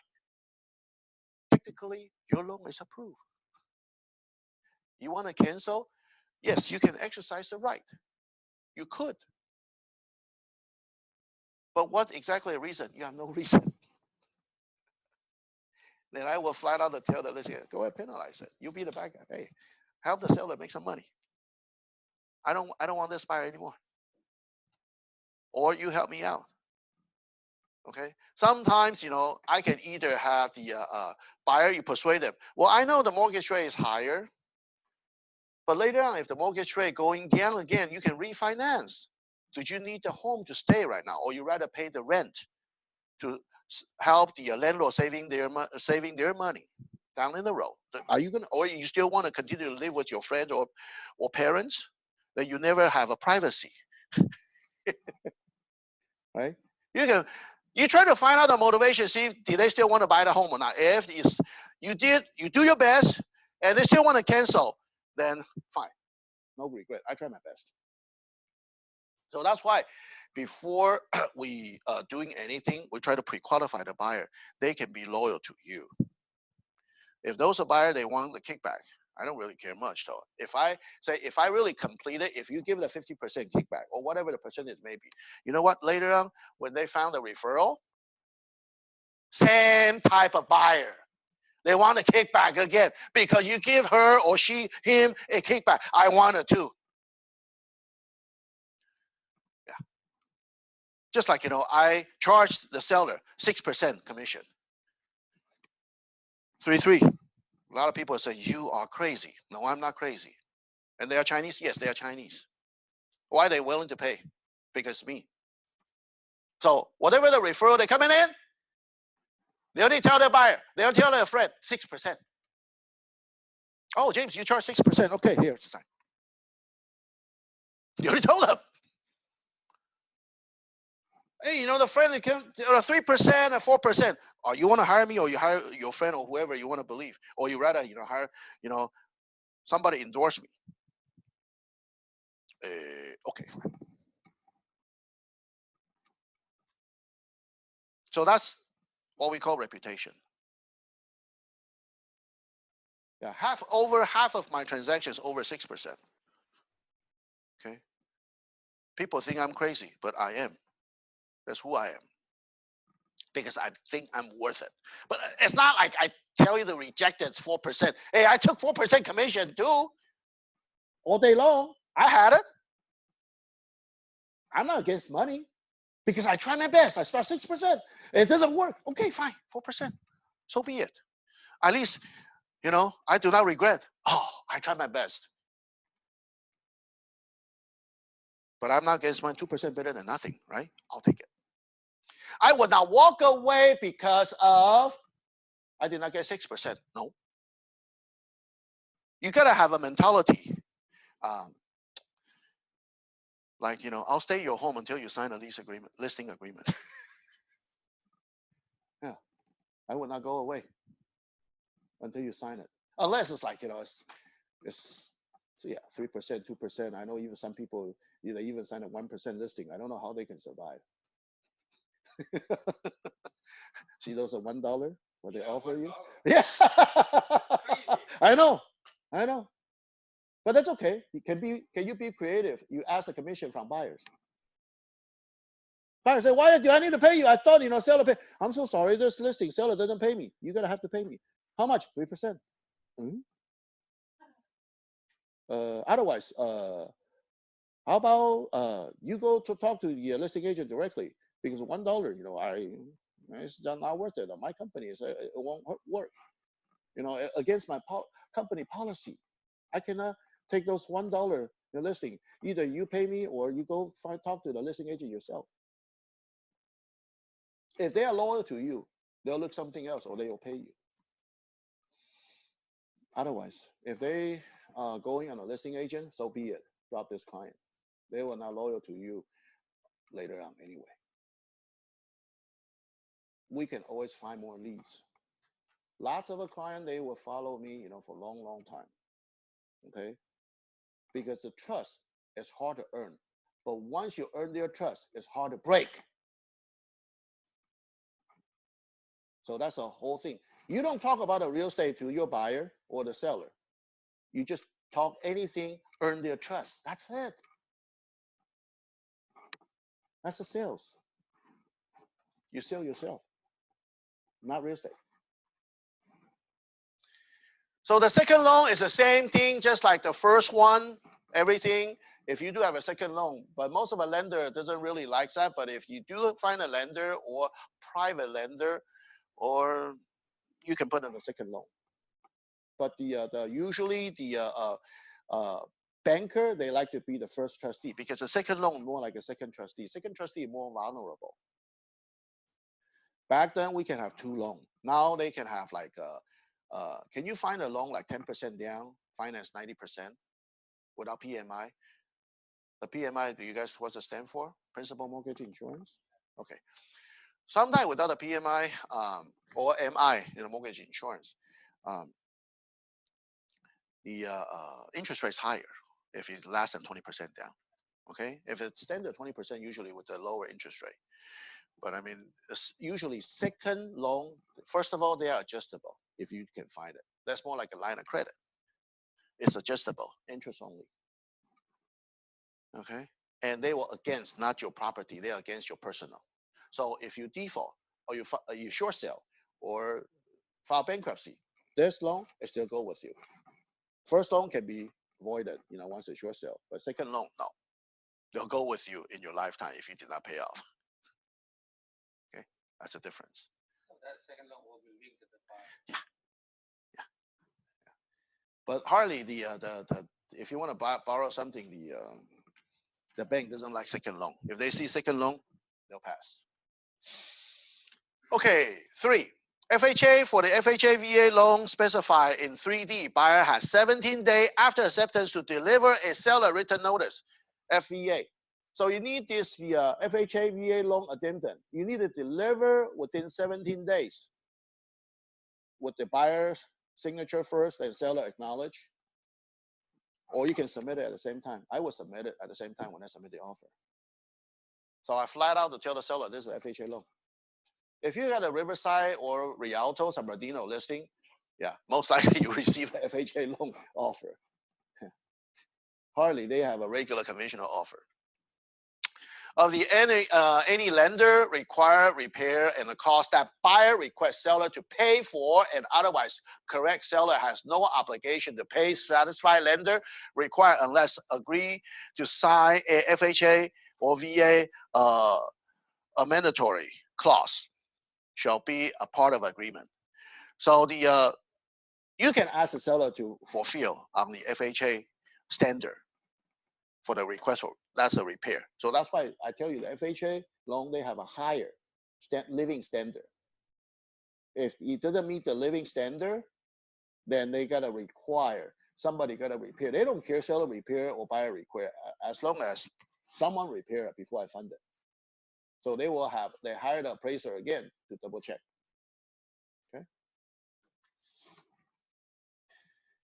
Technically, your loan is approved. You want to cancel? Yes, you can exercise the right. You could. But what exactly a reason? You have no reason. Then I will flat out tell the listener, go ahead, penalize it. You be the bad guy. Hey, help the seller make some money. I don't want this buyer anymore. Or you help me out. Okay. Sometimes, I can either have the buyer, you persuade them. Well, I know the mortgage rate is higher, but later on, if the mortgage rate going down again, you can refinance. Do you need the home to stay right now, or you rather pay the rent to help the landlord saving their money down in the road? Are you gonna, or you still want to continue to live with your friends or parents that you never have a privacy, right? You try to find out the motivation, see if do they still want to buy the home or not. If you do your best and they still want to cancel, then fine, no regret. I try my best. So that's why before we doing anything, we try to pre-qualify the buyer. They can be loyal to you. If those are buyer, they want the kickback. I don't really care much though. If I really complete it, if you give it a 50% kickback or whatever the percentage may be, you know what? Later on, when they found a referral, same type of buyer. They want a kickback again because you give her or him a kickback. I want it too. Yeah. Just like, I charged the seller 6% commission. 3-3. A lot of people say, you are crazy. No, I'm not crazy. And they are Chinese? Yes, they are Chinese. Why are they willing to pay? Because me. So whatever the referral they're coming in, they only tell their buyer, they only tell their friend, 6%. Oh, James, you charge 6%. Okay, here's the sign. You already told them. Hey, the friend that came 3% or 4%. Or you want to hire me, or you hire your friend or whoever you want to believe, or you rather hire somebody endorse me. Okay, fine. So that's what we call reputation. Yeah, over half of my transactions over 6%. Okay. People think I'm crazy, but I am. That's who I am. Because I think I'm worth it. But it's not like I tell you the rejected 4%. Hey, I took 4% commission too. All day long. I had it. I'm not against money because I try my best. I start 6%. It doesn't work. Okay, fine, 4%. So be it. At least, I do not regret. Oh, I tried my best. But I'm not against money. 2% better than nothing, right? I'll take it. I would not walk away because of I did not get 6%. No. You gotta have a mentality. Like, I'll stay at your home until you sign a listing agreement. Yeah. I would not go away until you sign it. Unless it's like, it's so yeah, 3%, 2%. I know even some people they even sign a 1% listing. I don't know how they can survive. See those are $1 what they offer you? Yeah. I know. I know. But that's okay. Can you be creative? You ask a commission from buyers. Buyer say, why do I need to pay you? I thought, seller pay. I'm so sorry, this listing, seller doesn't pay me. You're going to have to pay me. How much? 3%. Mm-hmm. Otherwise, how about you go to talk to the listing agent directly? Because $1, it's not worth it. My company it won't work. Against my company policy, I cannot take those $1 listing. Either you pay me or you go talk to the listing agent yourself. If they are loyal to you, they'll look something else or they will pay you. Otherwise, if they are going on a listing agent, so be it. drop this client. They were not loyal to you later on anyway. We can always find more leads. Lots of a client, they will follow me, for a long, long time. Okay? Because the trust is hard to earn. But once you earn their trust, it's hard to break. So that's the whole thing. You don't talk about a real estate to your buyer or the seller. You just talk anything, earn their trust. That's it. That's the sales. You sell yourself, not real estate. So the second loan is the same thing, just like the first one, everything. If you do have a second loan, but most of a lender doesn't really like that. But if you do find a lender or private lender, or you can put in a second loan. But usually the banker, they like to be the first trustee because the second loan more like a second trustee. Second trustee more vulnerable. Back then we can have two loans. Now they can have like can you find a loan like 10% down, finance 90% without PMI? The PMI, do you guys what's it stand for? Principal mortgage insurance. Okay. Sometimes without a PMI or MI, mortgage insurance, the interest rate is higher if it's less than 20% down. Okay, if it's standard 20%, usually with the lower interest rate. But I mean, it's usually second loan. First of all, they are adjustable if you can find it. That's more like a line of credit. It's adjustable, interest only. Okay, and they were against not your property; they are against your personal. So if you default or you short sell or file bankruptcy, this loan it still go with you. First loan can be voided, once it's short sale, but second loan, no, they'll go with you in your lifetime if you did not pay off. Okay, that's the difference. So that second loan will be linked to the buyer. Yeah. But hardly the if you want to borrow something, the bank doesn't like second loan. If they see second loan, they'll pass. Okay, 3. FHA for the FHA VA loan specified in 3D. Buyer has 17 days after acceptance to deliver a seller written notice, FVA. So you need this FHA VA loan addendum. You need to deliver within 17 days with the buyer's signature first and seller acknowledge. Or you can submit it at the same time. I will submit it at the same time when I submit the offer. So I flat out to tell the seller this is an FHA loan. If you got a Riverside or Rialto, San Bernardino listing, yeah, most likely you receive an FHA loan offer. Hardly they have a regular conventional offer. Of the any lender require repair and the cost that buyer requests seller to pay for and otherwise correct seller has no obligation to pay, satisfy lender require unless agree to sign a FHA or VA a mandatory clause shall be a part of agreement. So the you can ask the seller to fulfill on the FHA standard for the request. That's a repair. So that's why I tell you the FHA loan, they have a higher living standard. If it doesn't meet the living standard, then they gotta require somebody gotta repair. They don't care seller repair or buyer repair as long as someone repair it before I fund it. So they hire the appraiser again to double check. Okay.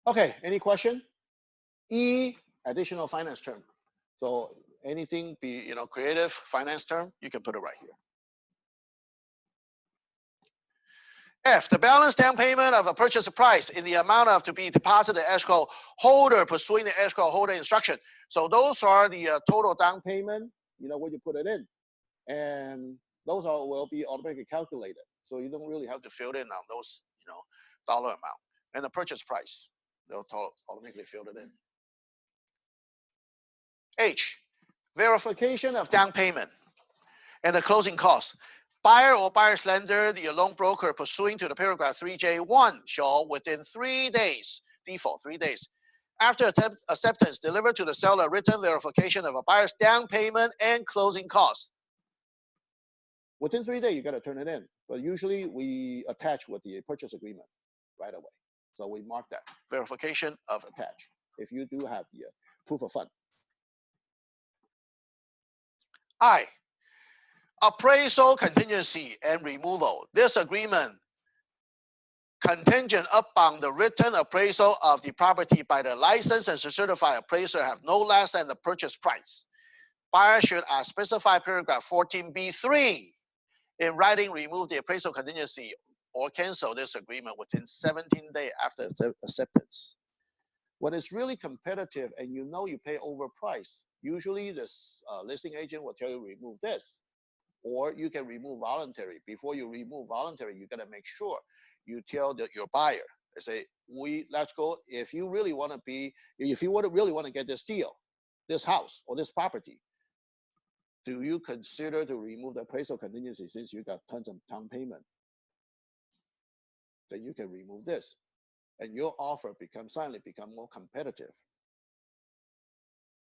Okay, any question? E, additional finance term. So anything be, creative finance term, you can put it right here. F, the balance down payment of a purchase price in the amount of to be deposited escrow holder pursuing the escrow holder instruction. So those are the total down payment, when you put it in. And those will be automatically calculated. So you don't really have to fill in on those, dollar amount. And the purchase price, they'll automatically fill it in. H, verification of down payment and the closing costs. Buyer or buyer's lender, the loan broker pursuing to the paragraph 3J1 shall within 3 days, default 3 days, after acceptance, deliver to the seller written verification of a buyer's down payment and closing costs. Within 3 days, you got to turn it in. But usually we attach with the purchase agreement right away. So we mark that verification of attach if you do have the proof of fund. I. Appraisal contingency and removal. This agreement contingent upon the written appraisal of the property by the licensed and certified appraiser have no less than the purchase price. Buyer should, as specified paragraph 14b3, in writing, remove the appraisal contingency or cancel this agreement within 17 days after acceptance. When it's really competitive and you know you pay overpriced, usually this listing agent will tell you remove this, or you can remove voluntary. Before you remove voluntary, you gotta make sure you tell your buyer. They say, let's go. If you really want to really want to get this deal, this house or this property, do you consider to remove the appraisal contingency since you got tons of down payment? Then you can remove this, and your offer suddenly become more competitive.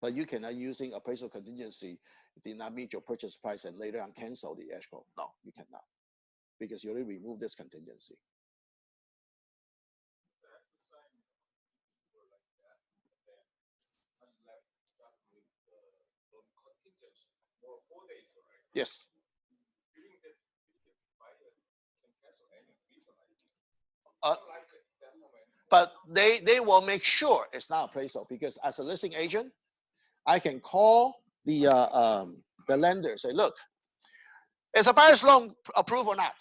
But you cannot using appraisal contingency did not meet your purchase price and later on cancel the escrow. No, you cannot, because you already removed this contingency. Yes. Uh, but they will make sure it's not appraisal, because as a listing agent, I can call the lender, say, look, is a buyer's loan approved or not?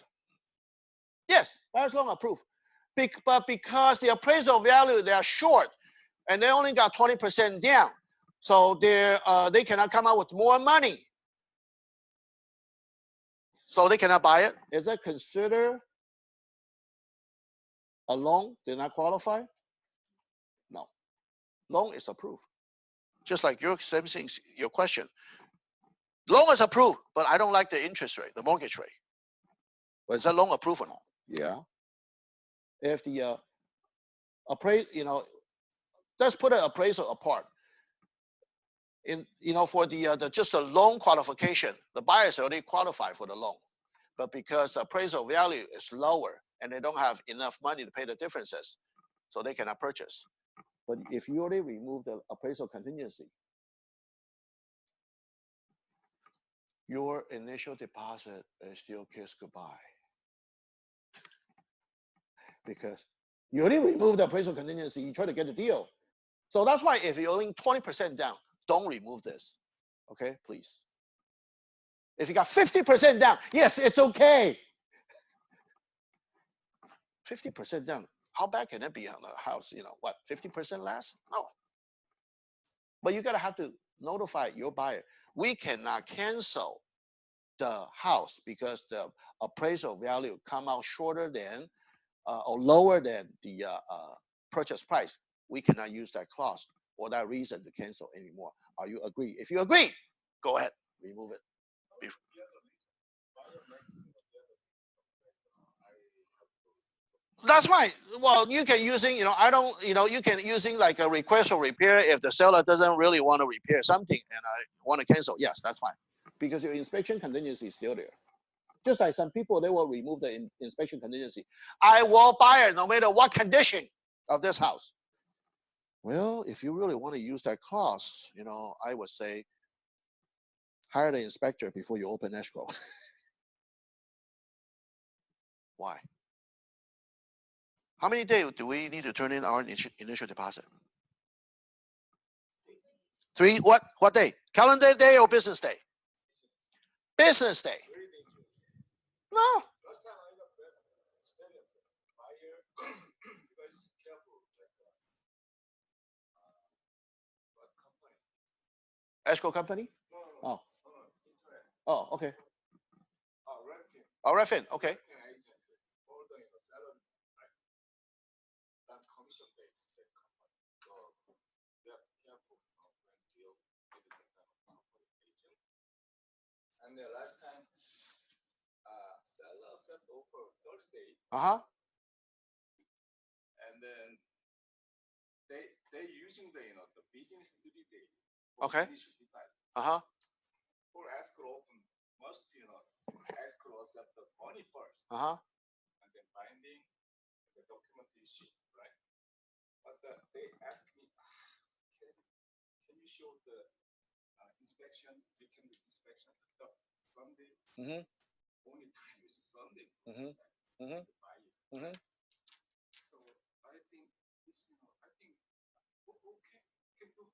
Yes, buyer's loan approved. But because the appraisal value, they are short and they only got 20% down, so they cannot come out with more money. So they cannot buy it. Is that considered a loan? Did not qualify? No. Loan is approved. Just like your question. Loan is approved, but I don't like the interest rate, the mortgage rate. But is that loan approved or not? Yeah. If the let's put an appraisal apart. For the just a loan qualification, the buyers already qualify for the loan, but because appraisal value is lower and they don't have enough money to pay the differences, so they cannot purchase. But if you already remove the appraisal contingency, your initial deposit is still kiss goodbye, because you already removed the appraisal contingency. You try to get the deal. So that's why if you're only 20% down, don't remove this. Okay, please. If you got 50% down, yes, it's okay. 50% down. How bad can it be on a house? 50% less? No. But you gotta have to notify your buyer. We cannot cancel the house because the appraisal value come out shorter than or lower than the purchase price. We cannot use that clause or that reason to cancel anymore. Are you agree? If you agree, go ahead, remove it. That's fine. Well, you can using, I don't, you can using like a request for repair if the seller doesn't really want to repair something and I want to cancel. Yes, that's fine. Because your inspection contingency is still there. Just like some people, they will remove the inspection contingency. I will buy it no matter what condition of this house. Well, if you really want to use that clause, I would say hire the inspector before you open escrow. Why? How many days do we need to turn in our initial deposit? 3? What day? Calendar day or business day? Business day. No. Escrow company? Oh. Oh, okay. Oh, Redfin. Okay. Uh-huh. Okay. Uh-huh. Uh-huh. inspection, weekend inspection, the Sunday, Mm-hmm. only time is Sunday. Mm-hmm. Mm-hmm. Mm-hmm. So I think this, I think okay, can do.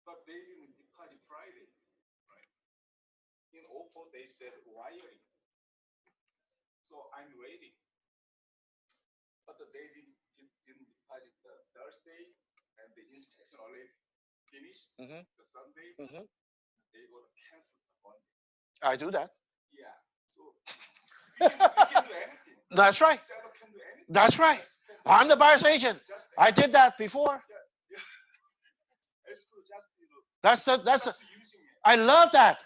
But they didn't deposit Friday, right? In offer they said wiring, so I'm waiting. But they didn't deposit the Thursday, and the inspection already finished. Mm-hmm. The Sunday, Mm-hmm. they gonna cancel the Monday. I do that. Yeah, so we can do anything. That's right. Seller can do anything. That's right. I'm the buyer's agent. I did that before. Yeah. It's good, just That's just using it. I love that.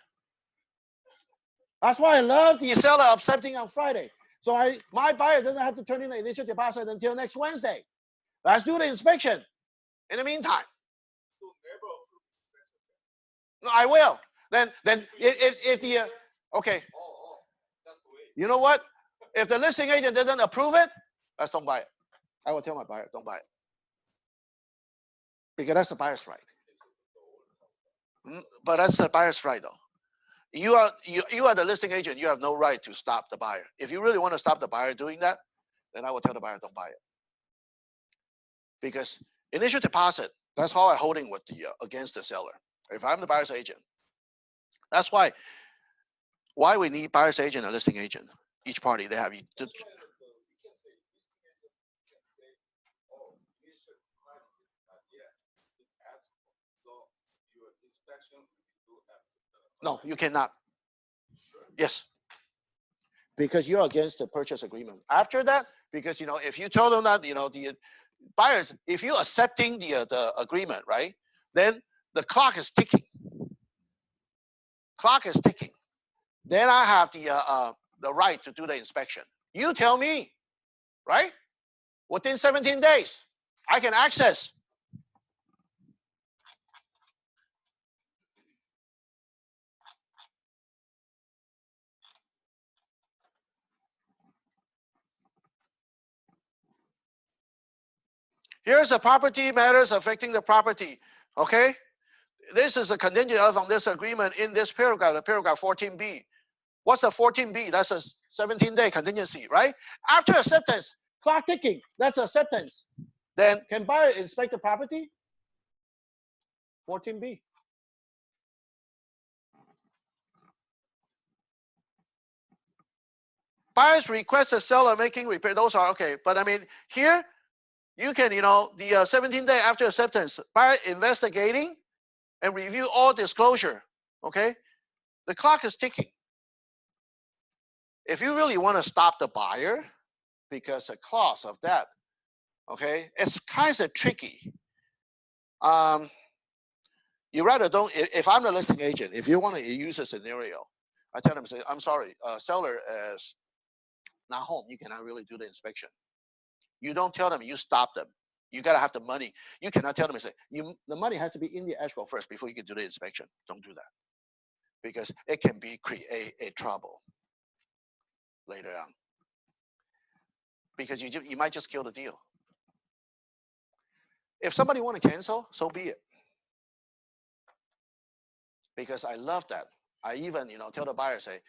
That's why I love the seller accepting on Friday. So my buyer doesn't have to turn in the initial deposit until next Wednesday. Let's do the inspection. In the meantime, So never approve inspection. no, I will. Then if the okay, Oh, that's the way. you know what? If the listing agent doesn't approve it, let's don't buy it. I will tell my buyer, don't buy it. Because that's the buyer's right. But that's the buyer's right though. You are the listing agent. You have no right to stop the buyer. If you really want to stop the buyer doing that, then I will tell the buyer don't buy it. Because initial deposit, that's how I'm holding with the against the seller. If I'm the buyer's agent, that's why we need buyer's agent and listing agent. Each party they have. That's why we can say listing agent can say, oh, initial deposit is not yet. It asks for. So your inspection will do after the. No, you cannot. Sure. Yes. Because you're against the purchase agreement. After that, because if you tell them that the buyers, if you're accepting the agreement, right, then the clock is ticking. Clock is ticking. Then I have the right to do the inspection. You tell me, right? Within 17 days, I can access. Here's the property matters affecting the property. Okay? This is a contingent on this agreement in this paragraph, the paragraph 14b. What's the 14b? That's a 17-day contingency, right? After acceptance, clock ticking. That's acceptance. Then can buyer inspect the property? 14b. Buyers request the seller making repair. Those are okay. But I mean, here, you can, the 17 day after acceptance, buyer investigating and review all disclosure. Okay? The clock is ticking. If you really want to stop the buyer, because the clause of that, okay, it's kind of tricky. You rather don't, if I'm the listing agent, if you want to use a scenario, I tell them, say, I'm sorry, seller is not home. You cannot really do the inspection. You don't tell them, you stop them. You got to have the money. You cannot tell them and say, the money has to be in the escrow first before you can do the inspection. Don't do that. Because it can create a trouble later on. Because you might just kill the deal. If somebody want to cancel, so be it. Because I love that. I even, tell the buyer, say,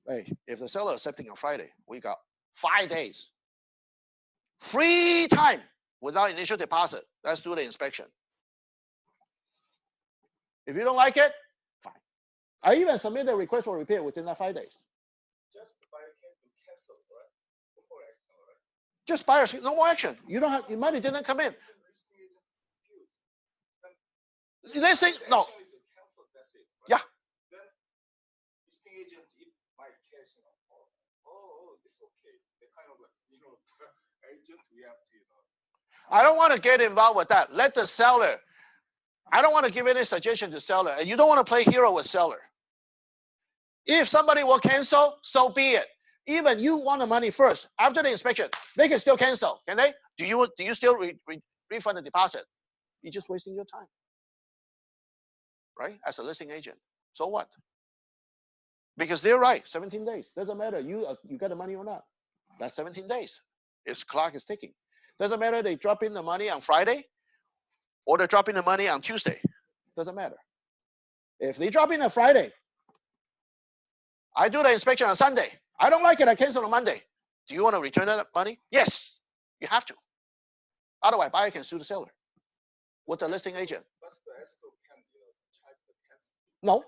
hey, if the seller is accepting on Friday, we got 5 days. Free time without initial deposit. Let's do the inspection. If you don't like it, fine. I even submit a request for repair within that 5 days. Just the buyer can cancel, right? Before action, right? Just buyers, no more action. You don't have, your money didn't come in. They say no. Yeah. Then listing agent, if my cash, it's okay. The kind of agent we have to, I don't want to get involved with that. Let the seller. I don't want to give any suggestion to seller, and you don't want to play hero with seller. If somebody will cancel, so be it. Even you want the money first after the inspection, they can still cancel. Can they? Do you still refund the deposit? You're just wasting your time, right? As a listing agent, so what? Because they're right. 17 days doesn't matter. You got the money or not. That's 17 days. Its clock is ticking. Doesn't matter they drop in the money on Friday or they drop in the money on Tuesday. Doesn't matter. If they drop in on Friday, I do the inspection on Sunday. I don't like it, I cancel on Monday. Do you want to return that money? Yes, you have to. Otherwise, buyer can sue the seller with the listing agent. But the escrow can charge the tax. No.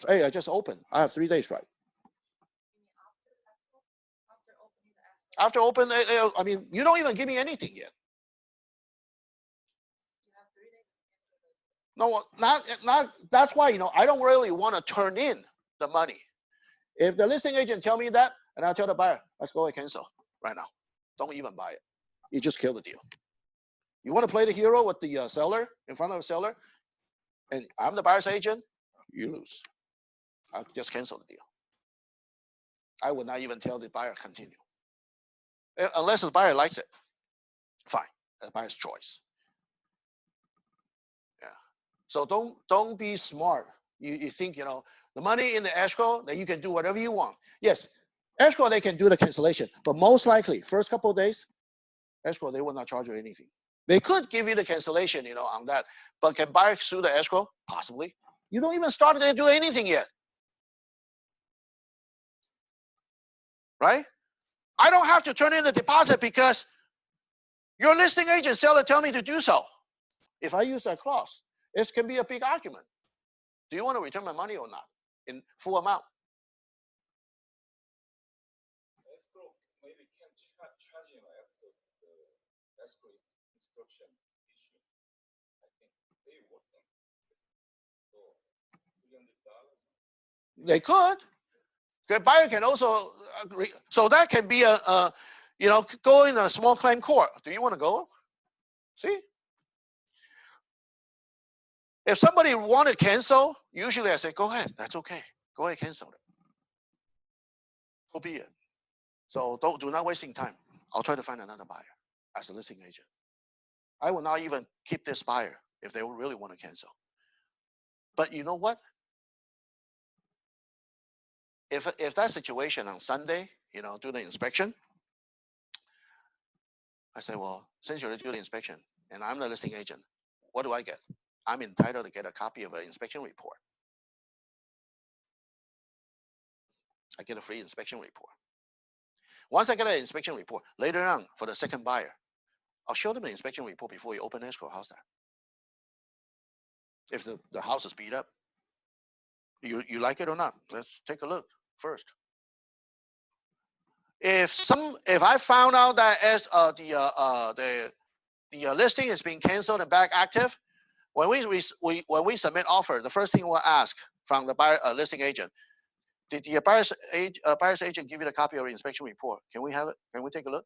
Hey, I just opened. I have 3 days, right? After open, I mean, you don't even give me anything yet. No, not. That's why I don't really want to turn in the money. If the listing agent tell me that, and I'll tell the buyer, let's go and cancel right now. Don't even buy it. You just kill the deal. You want to play the hero with the seller in front of the seller, and I'm the buyer's agent, you lose. I'll just cancel the deal. I would not even tell the buyer continue. Unless the buyer likes it. Fine. The buyer's choice. Yeah. So don't be smart. You think, the money in the escrow, that you can do whatever you want. Yes, escrow, they can do the cancellation. But most likely, first couple of days, escrow, they will not charge you anything. They could give you the cancellation, on that. But can buyer sue the escrow? Possibly. You don't even start to do anything yet. Right? I don't have to turn in the deposit because your listing agent seller tell me to do so. If I use that clause, it can be a big argument. Do you want to return my money or not in full amount? Escrow maybe can charge after the escrow instruction issue. I think they work on so $300. They could. The buyer can also agree. So that can be go in a small claim court. Do you want to go? See? If somebody want to cancel, usually I say, go ahead. That's okay. Go ahead, cancel it. So be it. So do not wasting time. I'll try to find another buyer as a listing agent. I will not even keep this buyer if they really want to cancel. But you know what? If that situation on Sunday, do the inspection, I say, well, since you're doing the inspection and I'm the listing agent, what do I get? I'm entitled to get a copy of an inspection report. I get a free inspection report. Once I get an inspection report, later on for the second buyer, I'll show them the inspection report before you open escrow. How's that? If the house is beat up, you like it or not? Let's take a look first. If I found out that as the listing is being canceled and back active, when we submit offer, the first thing we'll ask from the buyer listing agent, did the buyer's agent give you a copy of the inspection report? Can we have it? Can we take a look?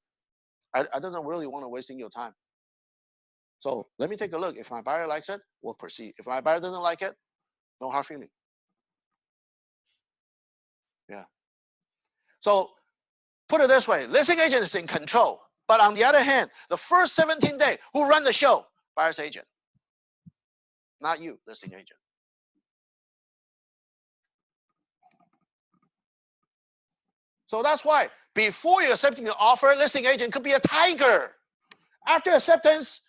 I don't really want to wasting your time. So let me take a look. If my buyer likes it, we'll proceed. If my buyer doesn't like it, no hard feeling. Yeah. So put it this way, listing agent is in control. But on the other hand, the first 17 days, who run the show? Buyer's agent. Not you, listing agent. So that's why before you're accepting the offer, listing agent could be a tiger. After acceptance,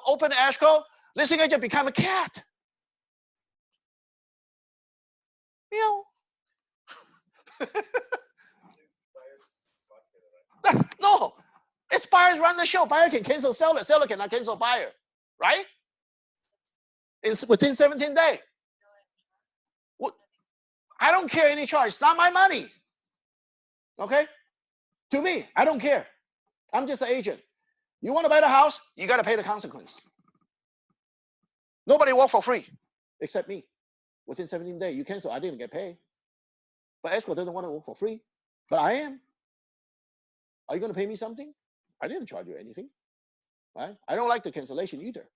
open escrow, listing agent become a cat. Meow. No, it's buyers run the show. Buyer can cancel seller. Seller cannot cancel buyer. Right? It's within 17 days. I don't care any charge. It's not my money. Okay? To me, I don't care. I'm just an agent. You want to buy the house, you got to pay the consequence. Nobody work for free except me. Within 17 days, you cancel. I didn't get paid. But escrow doesn't want to work for free. But I am. Are you going to pay me something? I didn't charge you anything. Right? I don't like the cancellation either.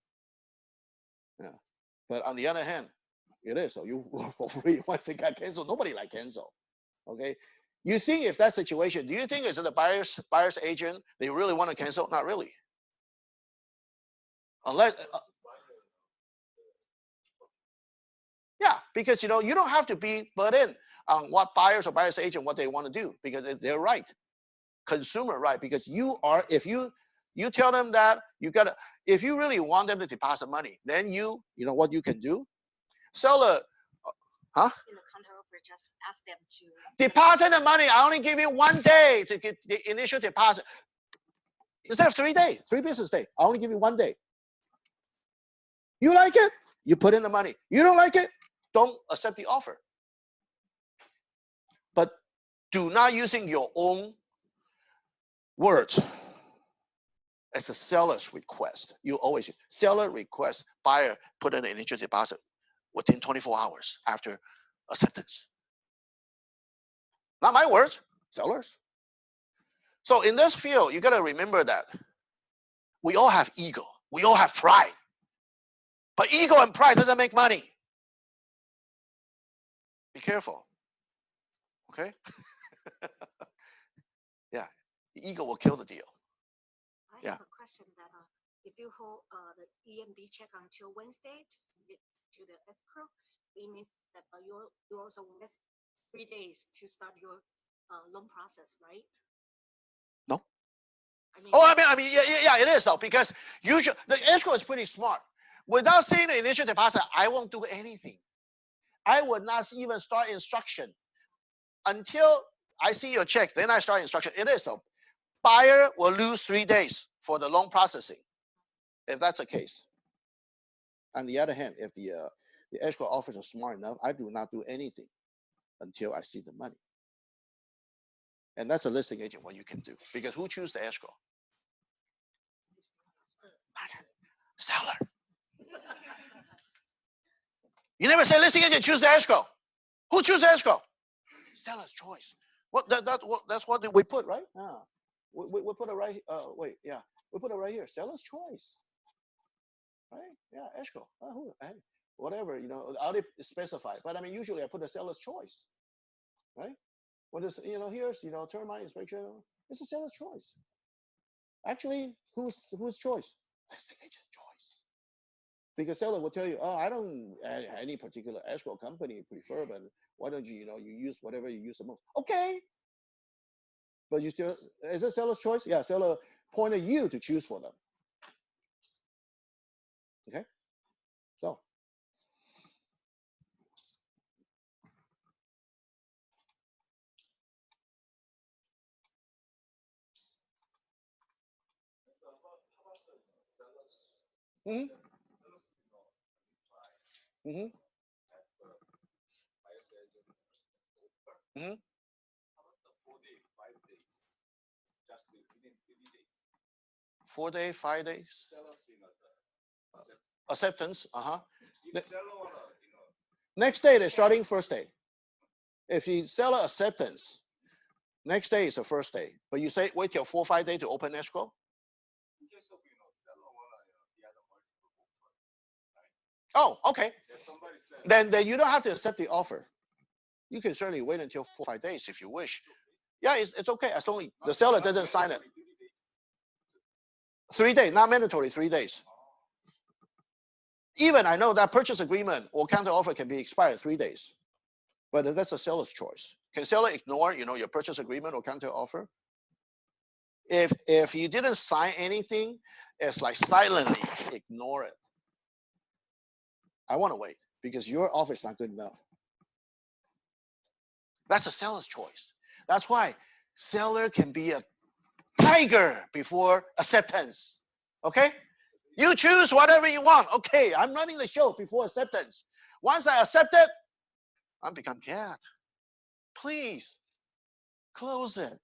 Yeah. But on the other hand, it is. So you work for free. Once it got canceled, nobody like cancel. Okay? You think if that situation, do you think is it the buyer's agent, they really want to cancel? Not really. Unless, yeah, because you don't have to be butt in on what buyers or buyer's agent, what they want to do, because it's their right. Consumer right, because if you tell them that if you really want them to deposit money, then you know what you can do? seller, huh? In the counter offer, just ask them to Deposit the money. I only give you 1 day to get the initial deposit. Instead of 3 days, 3 business days, I only give you 1 day. You like it? You put in the money. You don't like it? Don't accept the offer. But do not using your own words. It's a seller's request. You always seller request, buyer put in an initial deposit within 24 hours after acceptance. Not my words, sellers. So in this field, you got to remember that we all have ego. We all have pride. But ego and pride doesn't make money. Be careful. Okay? Yeah. The ego will kill the deal. I Yeah. have a question that if you hold the EMD check until Wednesday to submit to the escrow, it means that you also need 3 days to start your loan process, right? No. I mean, Oh, I mean, yeah, it is though, because usually the escrow is pretty smart. Without seeing the initial deposit, I won't do anything. I would not even start instruction until I see your check. Then I start instruction. It is though. Buyer will lose 3 days for the loan processing, if that's the case. On the other hand, if the escrow offers are smart enough, I do not do anything until I see the money. And that's a listing agent what you can do, because who chooses the escrow? Seller. You never say listing agent choose the escrow. Who chooses the escrow? Seller's choice. What that's what we put, right? We put it right. Wait, yeah, we put it right here. Seller's choice. Right? Yeah, escrow. Hey, whatever, I'll specify. But I mean, usually I put a seller's choice, right? What is, here's, termite inspection. It's a seller's choice. Actually, whose choice? Listing agent's choice. Because seller will tell you, oh, I don't any particular escrow company prefer, but why don't you, you use whatever you use the most? Okay. But you still, is it seller's choice? Yeah, seller pointed you to choose for them. Okay. So. Mm-hmm. Mm-hmm. Mm-hmm. 4 days, 5 days. Acceptance. Next day they're starting first day. If you seller acceptance, next day is the first day. But you say wait till 4 or 5 days to open escrow. Oh, okay. Then you don't have to accept the offer. You can certainly wait until 4 or 5 days if you wish. Yeah, it's okay as long as the seller doesn't sign it. 3 days, not mandatory 3 days. Even I know that purchase agreement or counter offer can be expired 3 days, but that's a seller's choice. Can seller ignore, your purchase agreement or counter offer? If you didn't sign anything, it's like silently ignore it. I want to wait because your offer is not good enough. That's a seller's choice. That's why seller can be a tiger before acceptance. Okay? You choose whatever you want. Okay, I'm running the show before acceptance. Once I accept it, I become cat. Please close it.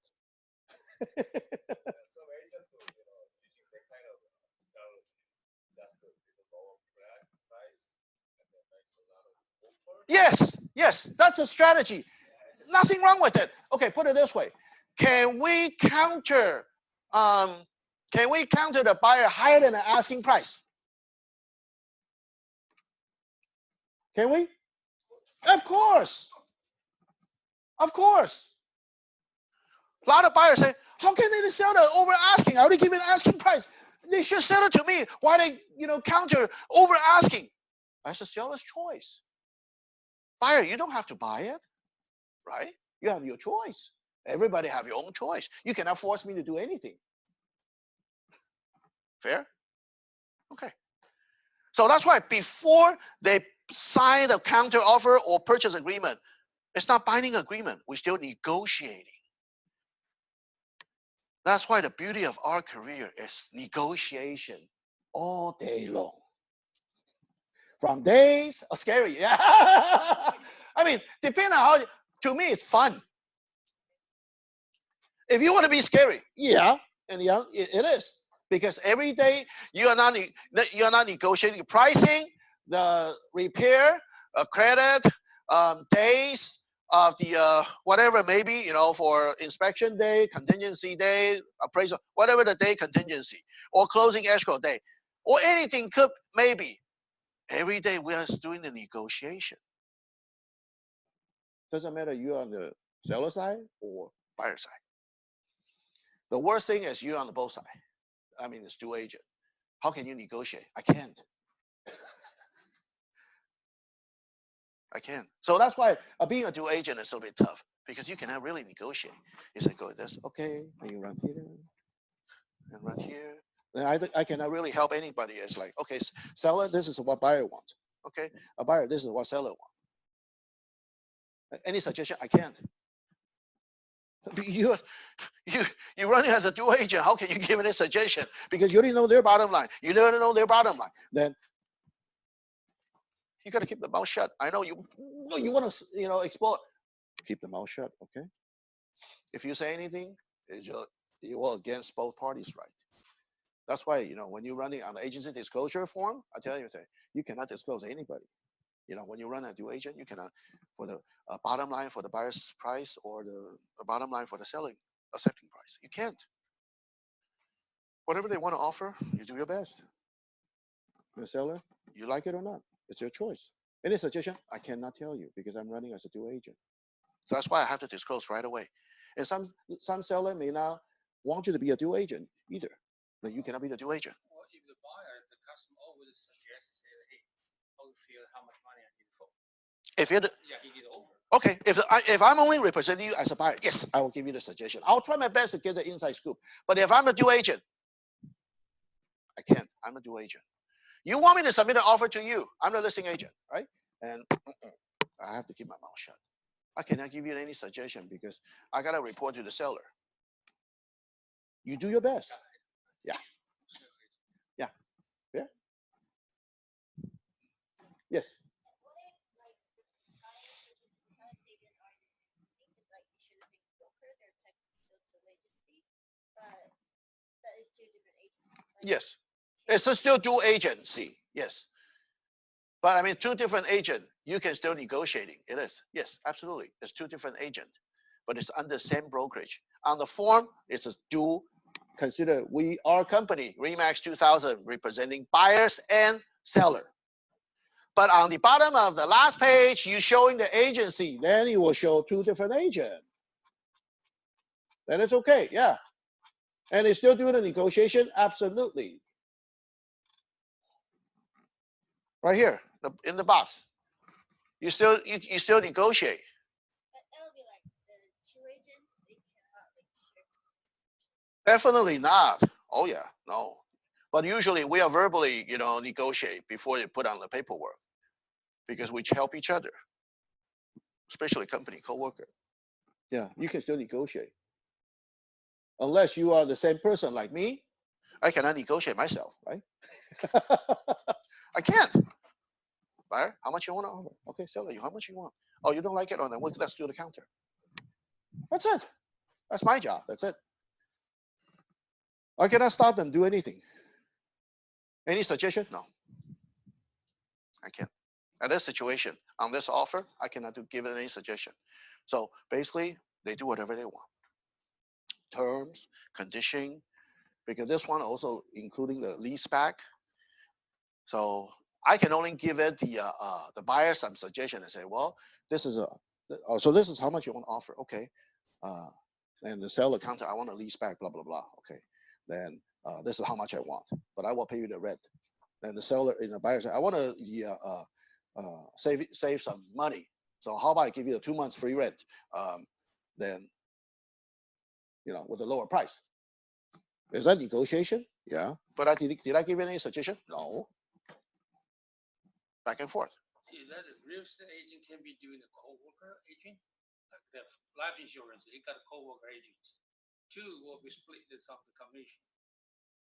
Yes, that's a strategy. Nothing wrong with it. Okay, put it this way. Can we counter the buyer higher than the asking price? Can we? Of course. Of course. A lot of buyers say, how can they sell the over asking? I already give an asking price. They should sell it to me. Why they, counter over asking? That's a seller's choice. Buyer, you don't have to buy it, right? You have your choice. Everybody have your own choice. You cannot force me to do anything. Fair? Okay. So that's why before they sign the counter offer or purchase agreement. It's not binding agreement. We're still negotiating. That's why the beauty of our career is negotiation all day long. From days, scary, yeah. I mean, depending on how, to me, it's fun. If you want to be scary, yeah, and yeah, it is. Because every day you are not negotiating pricing, the repair, credit, days of the whatever maybe, for inspection day, contingency day, appraisal, whatever the day contingency, or closing escrow day, or anything could maybe. Every day we are doing the negotiation. Doesn't matter you're on the seller side or buyer side. The worst thing is you're on the both side. I mean, it's dual agent. How can you negotiate? I can't. I can't. So that's why being a dual agent is a little bit tough because you cannot really negotiate. You say, go this, okay, and you run here and run here. And I cannot really help anybody. It's like, okay, seller, this is what buyer wants. Okay, a buyer, this is what seller wants. Any suggestion? I can't. You're running as a dual agent. How can you give any suggestion? Because you already know their bottom line. You don't know their bottom line. Then you got to keep the mouth shut. I know you want to explore. Keep the mouth shut. Okay. If you say anything, you will against both parties' right. That's why when you're running on the agency disclosure form, I tell you that you cannot disclose anybody. When you run a dual agent, you cannot for the bottom line for the buyer's price or the bottom line for the selling accepting price. You can't. Whatever they want to offer, you do your best. The seller, you like it or not, it's your choice. Any suggestion? I cannot tell you because I'm running as a dual agent. So that's why I have to disclose right away. And some seller may not want you to be a dual agent either. Then you cannot be the dual agent. Well, if the buyer, the customer always suggests, say, hey, how you feel, how much money I need for? If you're he did offer. Okay, if I'm only representing you as a buyer, yes, I will give you the suggestion. I'll try my best to get the inside scoop. But if I'm a dual agent, I can't. I'm a dual agent. You want me to submit an offer to you? I'm the listing agent, right? And I have to keep my mouth shut. I cannot give you any suggestion because I gotta report to the seller. You do your best. Yeah. Yeah. Yeah. Yes. Yes. It's a still dual agency. Yes. But I mean, two different agents, you can still negotiating. It is. Yes, absolutely. It's two different agents, but it's under the same brokerage. On the form, it's a dual. Consider we are company, Remax 2000, representing buyers and seller. But on the bottom of the last page, you showing the agency. Then you will show two different agents. Then it's okay. Yeah. And they still do the negotiation? Absolutely. Right here, in the box. You still negotiate. Definitely not. Oh yeah, no. But usually we are verbally, negotiate before they put on the paperwork, because we help each other, especially company coworker. Yeah, you can still negotiate. Unless you are the same person like me, I cannot negotiate myself, right? I can't. Buyer, how much you want to offer? Okay, seller, how much you want? Oh, you don't like it? Oh, then let's do the counter. That's it. That's my job. That's it. I cannot stop them do anything. Any suggestion? No. I can't. At this situation, on this offer, I cannot give it any suggestion. So basically, they do whatever they want. Terms, condition, because this one also including the lease back. So I can only give it the buyer some suggestion and say, well, this is so this is how much you want to offer. Okay. And the seller counter, I want to lease back, blah, blah, blah. Okay. Then this is how much I want, but I will pay you the rent. Then the seller and the buyer say, I want to save some money. So how about I give you a 2 months free rent? Then, with a lower price. Is that negotiation? Yeah. But did I give you any suggestion? No. Back and forth. Is that a real estate agent can be doing a co-worker agent? Like the life insurance, you got co-worker agents. Two will be split some of the commission.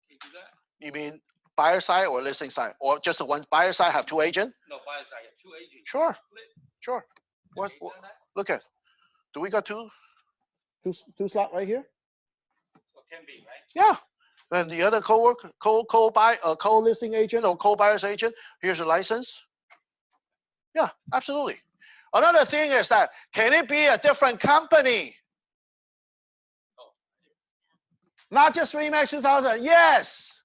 Can you do that? You mean buyer side or listing side, or just the one buyer side have two agents? No, buyer side have two agents. Sure, Split. sure. Have What? you done that? Look at. Do we got two slot right here? So can be, right? Yeah. And the other co-worker, co-listing agent or co-buyer's agent, here's a license. Yeah, absolutely. Another thing is that, can it be a different company? Oh, Not just Remax 2000. Yes.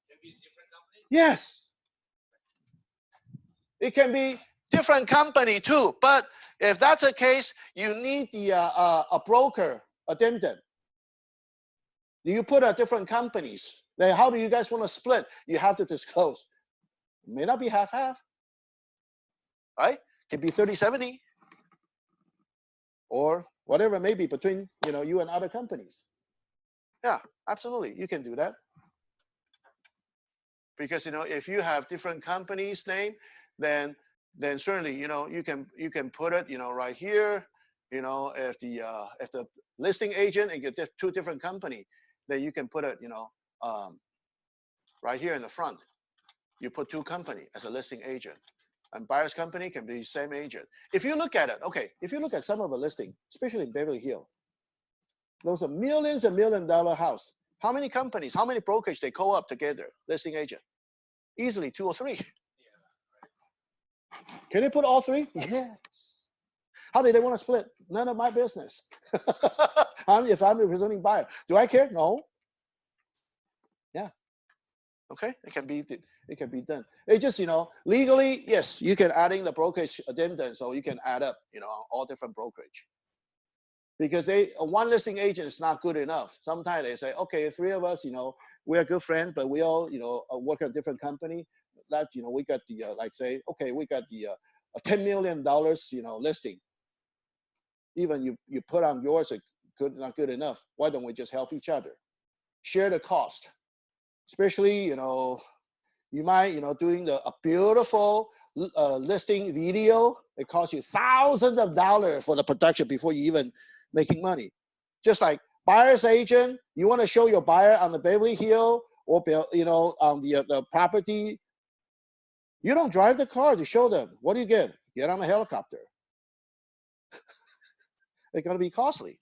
can be different company? Yes. It can be different company too. But if that's the case, you need the a broker addendum. You put different companies. Then how do you guys want to split? You have to disclose. It may not be half-half. Right? Can be 30-70. Or whatever it may be between you and other companies. Yeah, absolutely. You can do that. Because if you have different companies' name, then certainly you can put it right here. If the listing agent and get two different company, then you can put it right here in the front. You put two company as a listing agent, and buyer's company can be the same agent. If you look at it, okay, if you look at some of the listing, especially in Beverly Hills, those are millions and $1 million house. How many companies, how many brokerage they co-op together, listing agent? Easily 2 or 3. Can they put all 3? Yes. How do they want to split? None of my business. If I'm representing buyer, do I care? No. Yeah. Okay, it can be done. It just legally, yes, you can add in the brokerage addendum, so you can add up all different brokerage. Because one listing agent is not good enough. Sometimes they say, okay, 3 of us, we are good friends, but we all work at a different company. That we got the like say, okay, we got the $10 million listing. Even you put on yours, not good enough. Why don't we just help each other, share the cost? Especially you might doing a beautiful listing video. It costs you thousands of dollars for the production before you even making money. Just like buyer's agent, you want to show your buyer on the Beverly Hills or on the property. You don't drive the car to show them. What do you get? Get on a helicopter. It's going to be costly,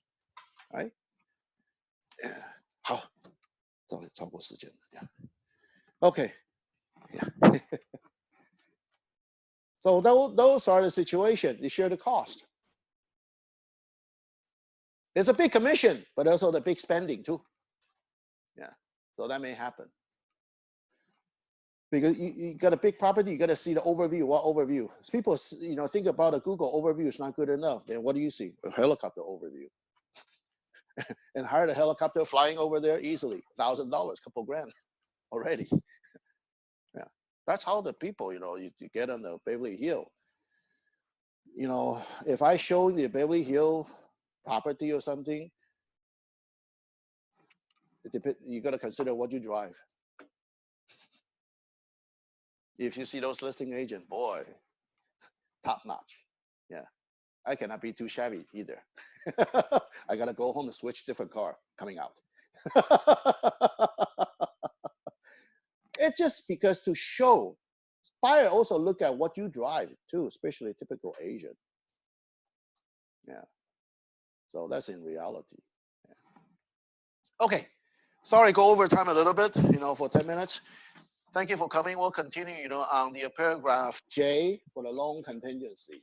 right? Yeah. 好，超过时间了。Yeah. Okay. Yeah. So those are the situation. You share the cost. It's a big commission, but also the big spending too. Yeah. So that may happen. Because you got a big property, you got to see the overview. What overview? People, think about a Google overview is not good enough. Then what do you see? A helicopter overview. And hire a helicopter flying over there easily, $1,000, couple grand already. Yeah, that's how the people, you get on the Beverly Hills. If I show the Beverly Hills property or something, you got to consider what you drive. If you see those listing agent, boy, top notch. Yeah, I cannot be too shabby either. I got to go home and switch different car coming out. It's just because to show. Buyer also look at what you drive too, especially typical Asian. Yeah. So that's in reality. Yeah. Okay. Sorry, go over time a little bit, for 10 minutes. Thank you for coming. We'll continue, on the paragraph J for the loan contingency.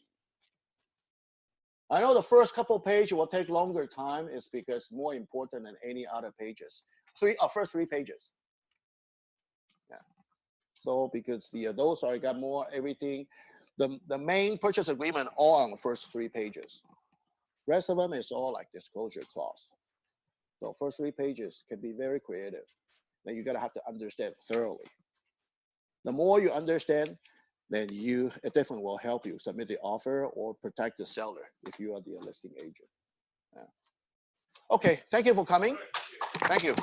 I know the first couple pages will take longer time is because it's more important than any other pages. First 3 pages. Yeah. So because those are got more everything. The main purchase agreement all on the first 3 pages. Rest of them is all like disclosure clause. So first 3 pages can be very creative. Then you gotta have to understand thoroughly. The more you understand, then it definitely will help you submit the offer or protect the seller if you are the listing agent. Yeah. Okay, thank you for coming. Thank you.